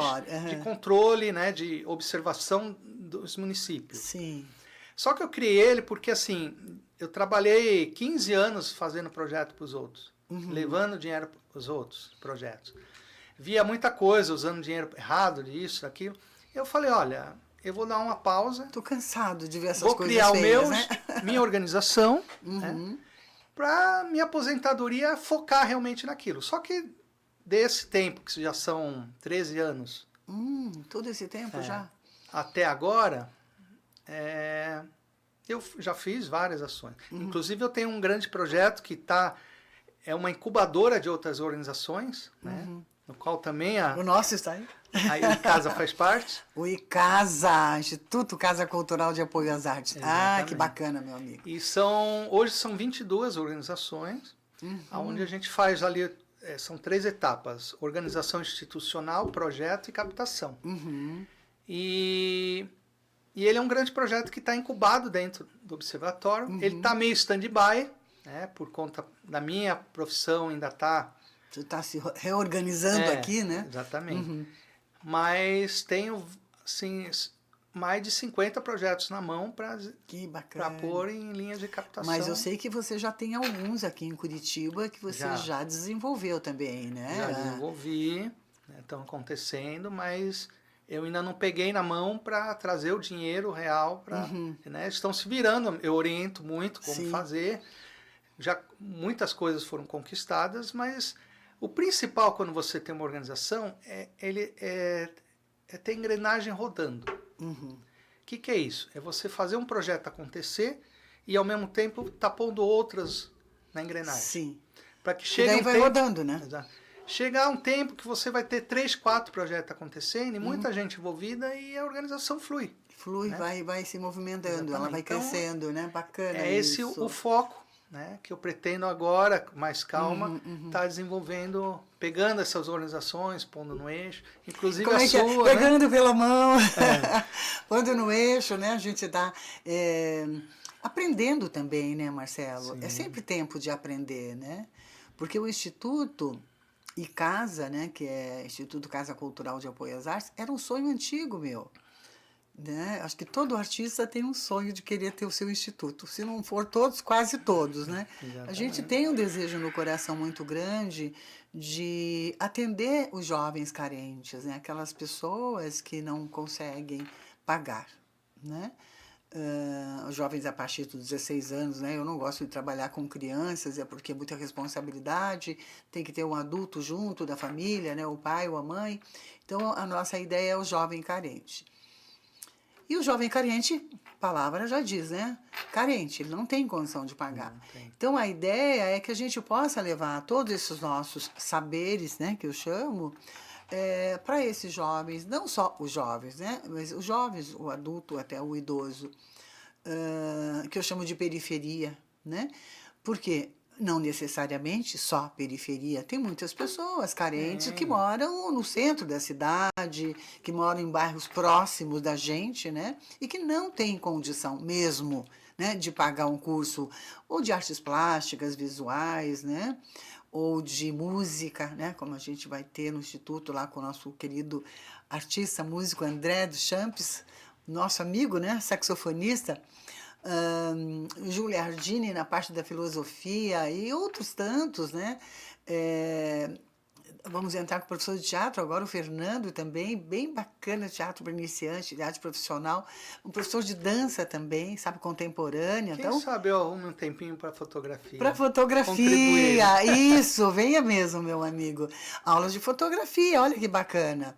S2: de controle, né, de observação dos municípios.
S1: Sim.
S2: Só que eu criei ele porque, assim, eu trabalhei 15 anos fazendo projeto para os outros, levando dinheiro para os outros projetos. Via muita coisa, usando dinheiro errado, disso, daquilo. Eu falei, olha, eu vou dar uma pausa.
S1: Tô cansado de ver essas
S2: vou
S1: coisas
S2: criar
S1: feias,
S2: o meu,
S1: né?
S2: minha organização, né, para minha aposentadoria focar realmente naquilo. Só que desse tempo, que já são 13 anos,
S1: Todo esse tempo já?
S2: até agora, eu já fiz várias ações. Inclusive, eu tenho um grande projeto que é uma incubadora de outras organizações, né, no qual também
S1: O nosso está aí.
S2: a ICASA faz parte.
S1: O ICASA, Instituto Casa Cultural de Apoio às Artes.
S2: Exatamente.
S1: Ah, que bacana, meu amigo.
S2: E hoje são 22 organizações, onde a gente faz ali, são 3 etapas: organização institucional, projeto e captação. E ele é um grande projeto que está incubado dentro do observatório. Ele está meio stand-by, né, por conta da minha profissão, ainda está...
S1: Você está se reorganizando aqui, né?
S2: Exatamente. Mas tenho, assim, mais de 50 projetos na mão para pôr em linha de captação.
S1: Mas eu sei que você já tem alguns aqui em Curitiba que você já desenvolveu também, né?
S2: Já desenvolvi, estão acontecendo, mas eu ainda não peguei na mão para trazer o dinheiro real. Né, estão se virando, eu oriento muito como fazer. Já muitas coisas foram conquistadas, mas o principal quando você tem uma organização é ter engrenagem rodando. O que é isso? É você fazer um projeto acontecer e ao mesmo tempo tá pondo outras na engrenagem.
S1: Sim.
S2: Para que chegue
S1: vai rodando, né?
S2: Exato. Chegar um tempo que você vai ter 3, 4 projetos acontecendo e muita gente envolvida e a organização flui.
S1: Flui, né? vai se movimentando, exatamente. Ela vai crescendo, né? Bacana.
S2: É esse o foco, né, que eu pretendo agora, com mais calma, estar desenvolvendo, pegando essas organizações, pondo no eixo, inclusive
S1: como
S2: a sua, né?
S1: Pegando pela mão, pondo no eixo, né? A gente está aprendendo também, né, Marcelo? Sim. É sempre tempo de aprender, né? Porque o Instituto ICASA, né, que é Instituto Casa Cultural de Apoio às Artes, era um sonho antigo meu. Né? Acho que todo artista tem um sonho de querer ter o seu instituto. Se não for todos, quase todos, né? A gente tem um desejo no coração muito grande de atender os jovens carentes, né? Aquelas pessoas que não conseguem pagar, né? Os jovens a partir dos 16 anos, né? Eu não gosto de trabalhar com crianças, porque é muita responsabilidade, tem que ter um adulto junto da família, né? O pai ou a mãe. Então, a nossa ideia é o jovem carente. E o jovem carente, a palavra já diz, né? Carente, ele não tem condição de pagar. Então, a ideia é que a gente possa levar todos esses nossos saberes, né, que eu chamo, para esses jovens, não só os jovens, né, mas os jovens, o adulto até o idoso, que eu chamo de periferia, né? Porque não necessariamente só periferia, tem muitas pessoas carentes que moram no centro da cidade, que moram em bairros próximos da gente, né? E que não têm condição mesmo, né, de pagar um curso ou de artes plásticas, visuais, né? Ou de música, né? Como a gente vai ter no Instituto lá com o nosso querido artista, músico André dos Champs, nosso amigo, né? Saxofonista. Giulio Ardini na parte da filosofia e outros tantos, né? Vamos entrar com o professor de teatro agora, o Fernando também, bem bacana, teatro para iniciante, teatro profissional, um professor de dança também, sabe, contemporânea.
S2: Quem
S1: Então,
S2: sabe eu arrumo um tempinho para fotografia.
S1: para
S2: Contribuir.
S1: fotografia, isso, venha mesmo, meu amigo. Aulas de fotografia, olha que bacana.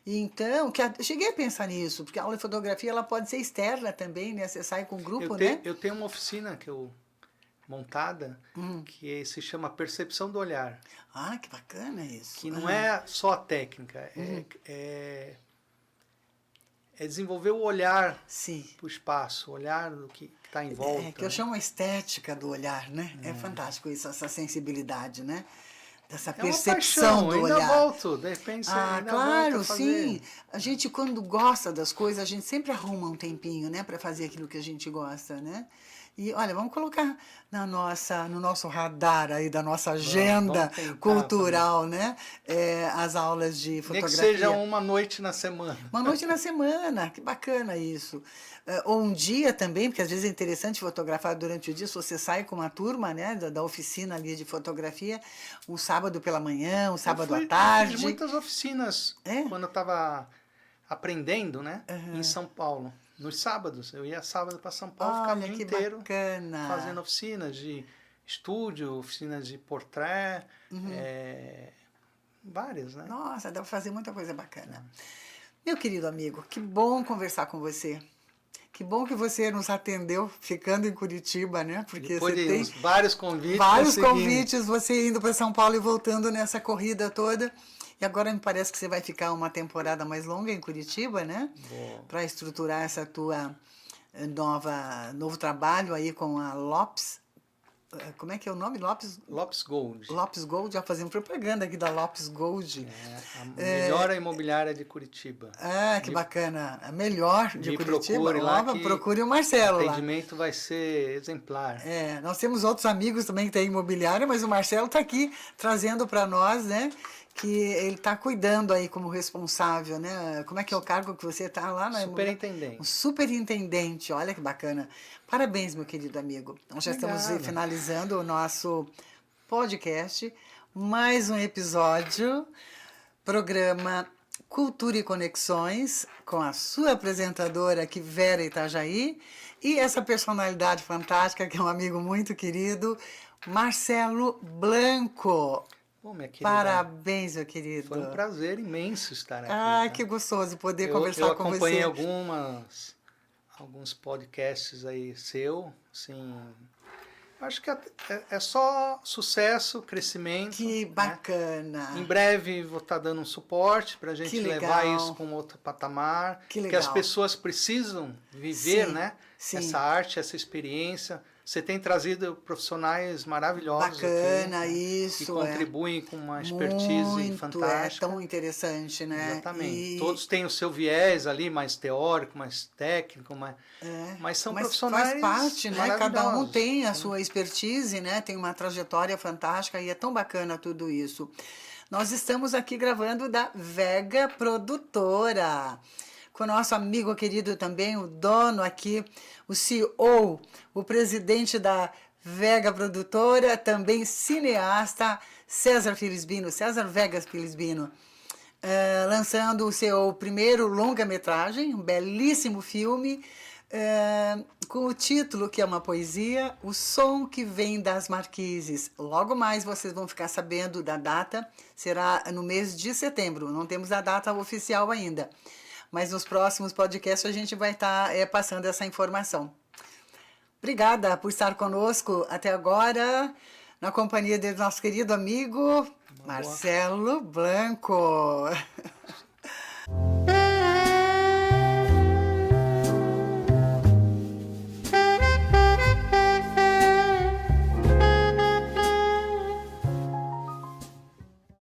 S1: Então, eu cheguei a pensar nisso, porque a aula de fotografia ela pode ser externa também, né? Você sai com um grupo, né?
S2: Eu tenho uma oficina montada que se chama Percepção do Olhar.
S1: Ah, que bacana isso.
S2: Que não é só a técnica, é desenvolver o olhar para o espaço, o olhar do que está em volta.
S1: É que eu chamo a estética do olhar, né? É fantástico isso, essa sensibilidade, né? Dessa percepção do olhar.
S2: Ainda volto, de repente você ainda
S1: claro,
S2: volta a fazer.
S1: sim. A gente, quando gosta das coisas, a gente sempre arruma um tempinho, né? Para fazer aquilo que a gente gosta, né? E, olha, vamos colocar no nosso radar aí, da nossa agenda cultural, né? As aulas de fotografia.
S2: Nem que seja uma noite na semana.
S1: Uma noite na semana, que bacana isso. Ou um dia também, porque às vezes é interessante fotografar durante o dia, se você sai com uma turma, né, da oficina ali de fotografia, um sábado pela manhã, um sábado à tarde.
S2: Eu fiz muitas oficinas quando eu estava aprendendo, né, em São Paulo. Nos sábados, eu ia sábado para São Paulo, ficava o dia inteiro
S1: bacana.
S2: Fazendo oficinas de estúdio, oficinas de portrait, várias, né?
S1: Nossa, dá para fazer muita coisa bacana. Meu querido amigo, que bom conversar com você. Que bom que você nos atendeu ficando em Curitiba, né? Porque
S2: depois
S1: você
S2: tem vários convites.
S1: Vários convites, você indo para São Paulo e voltando nessa corrida toda. E agora me parece que você vai ficar uma temporada mais longa em Curitiba, né? Para estruturar essa tua novo trabalho aí com a Lopes. Como é que é o nome? Lopes
S2: Gold.
S1: Lopes Gold, já fazendo propaganda aqui da Lopes Gold.
S2: A melhor imobiliária de Curitiba.
S1: Que bacana. A melhor de Curitiba.
S2: Procure
S1: o Marcelo lá.
S2: O atendimento vai ser exemplar.
S1: Nós temos outros amigos também que têm imobiliária, mas o Marcelo está aqui trazendo para nós, né? Que ele está cuidando aí como responsável, né? Como é que é o cargo que você está lá?
S2: Superintendente.
S1: Um superintendente, olha que bacana. Parabéns, meu querido amigo. Nós já estamos finalizando o nosso podcast. Mais um episódio, programa Cultura e Conexões, com a sua apresentadora aqui, Vera Itajaí, e essa personalidade fantástica, que é um amigo muito querido, Marcelo Blanco.
S2: Bom, minha querida,
S1: parabéns, meu querido.
S2: Foi um prazer imenso estar aqui.
S1: Que gostoso poder conversar com você.
S2: Eu acompanhei alguns podcasts aí seu, assim, acho que é só sucesso, crescimento.
S1: Que bacana.
S2: Né? Em breve vou estar dando um suporte para a gente levar isso para um outro patamar. Que as pessoas precisam viver, né?Essa arte, essa experiência. Você tem trazido profissionais maravilhosos
S1: bacana,
S2: aqui,
S1: isso,
S2: que contribuem com uma expertise fantástica.
S1: É tão interessante, né?
S2: Exatamente. Todos têm o seu viés ali, mais teórico, mais técnico, mas são profissionais
S1: faz parte, né? Cada um tem a sua expertise, né? Tem uma trajetória fantástica e é tão bacana tudo isso. Nós estamos aqui gravando da Vega Produtora, com o nosso amigo querido também, o dono aqui, o CEO, o presidente da Vega Produtora, também cineasta, César Vegas Filisbino, lançando o seu primeiro longa-metragem, um belíssimo filme, com o título, que é uma poesia, O Som que Vem das Marquises. Logo mais vocês vão ficar sabendo da data, será no mês de setembro, não temos a data oficial ainda. Mas nos próximos podcasts a gente vai estar passando essa informação. Obrigada por estar conosco até agora, na companhia do nosso querido amigo Marcelo Blanco.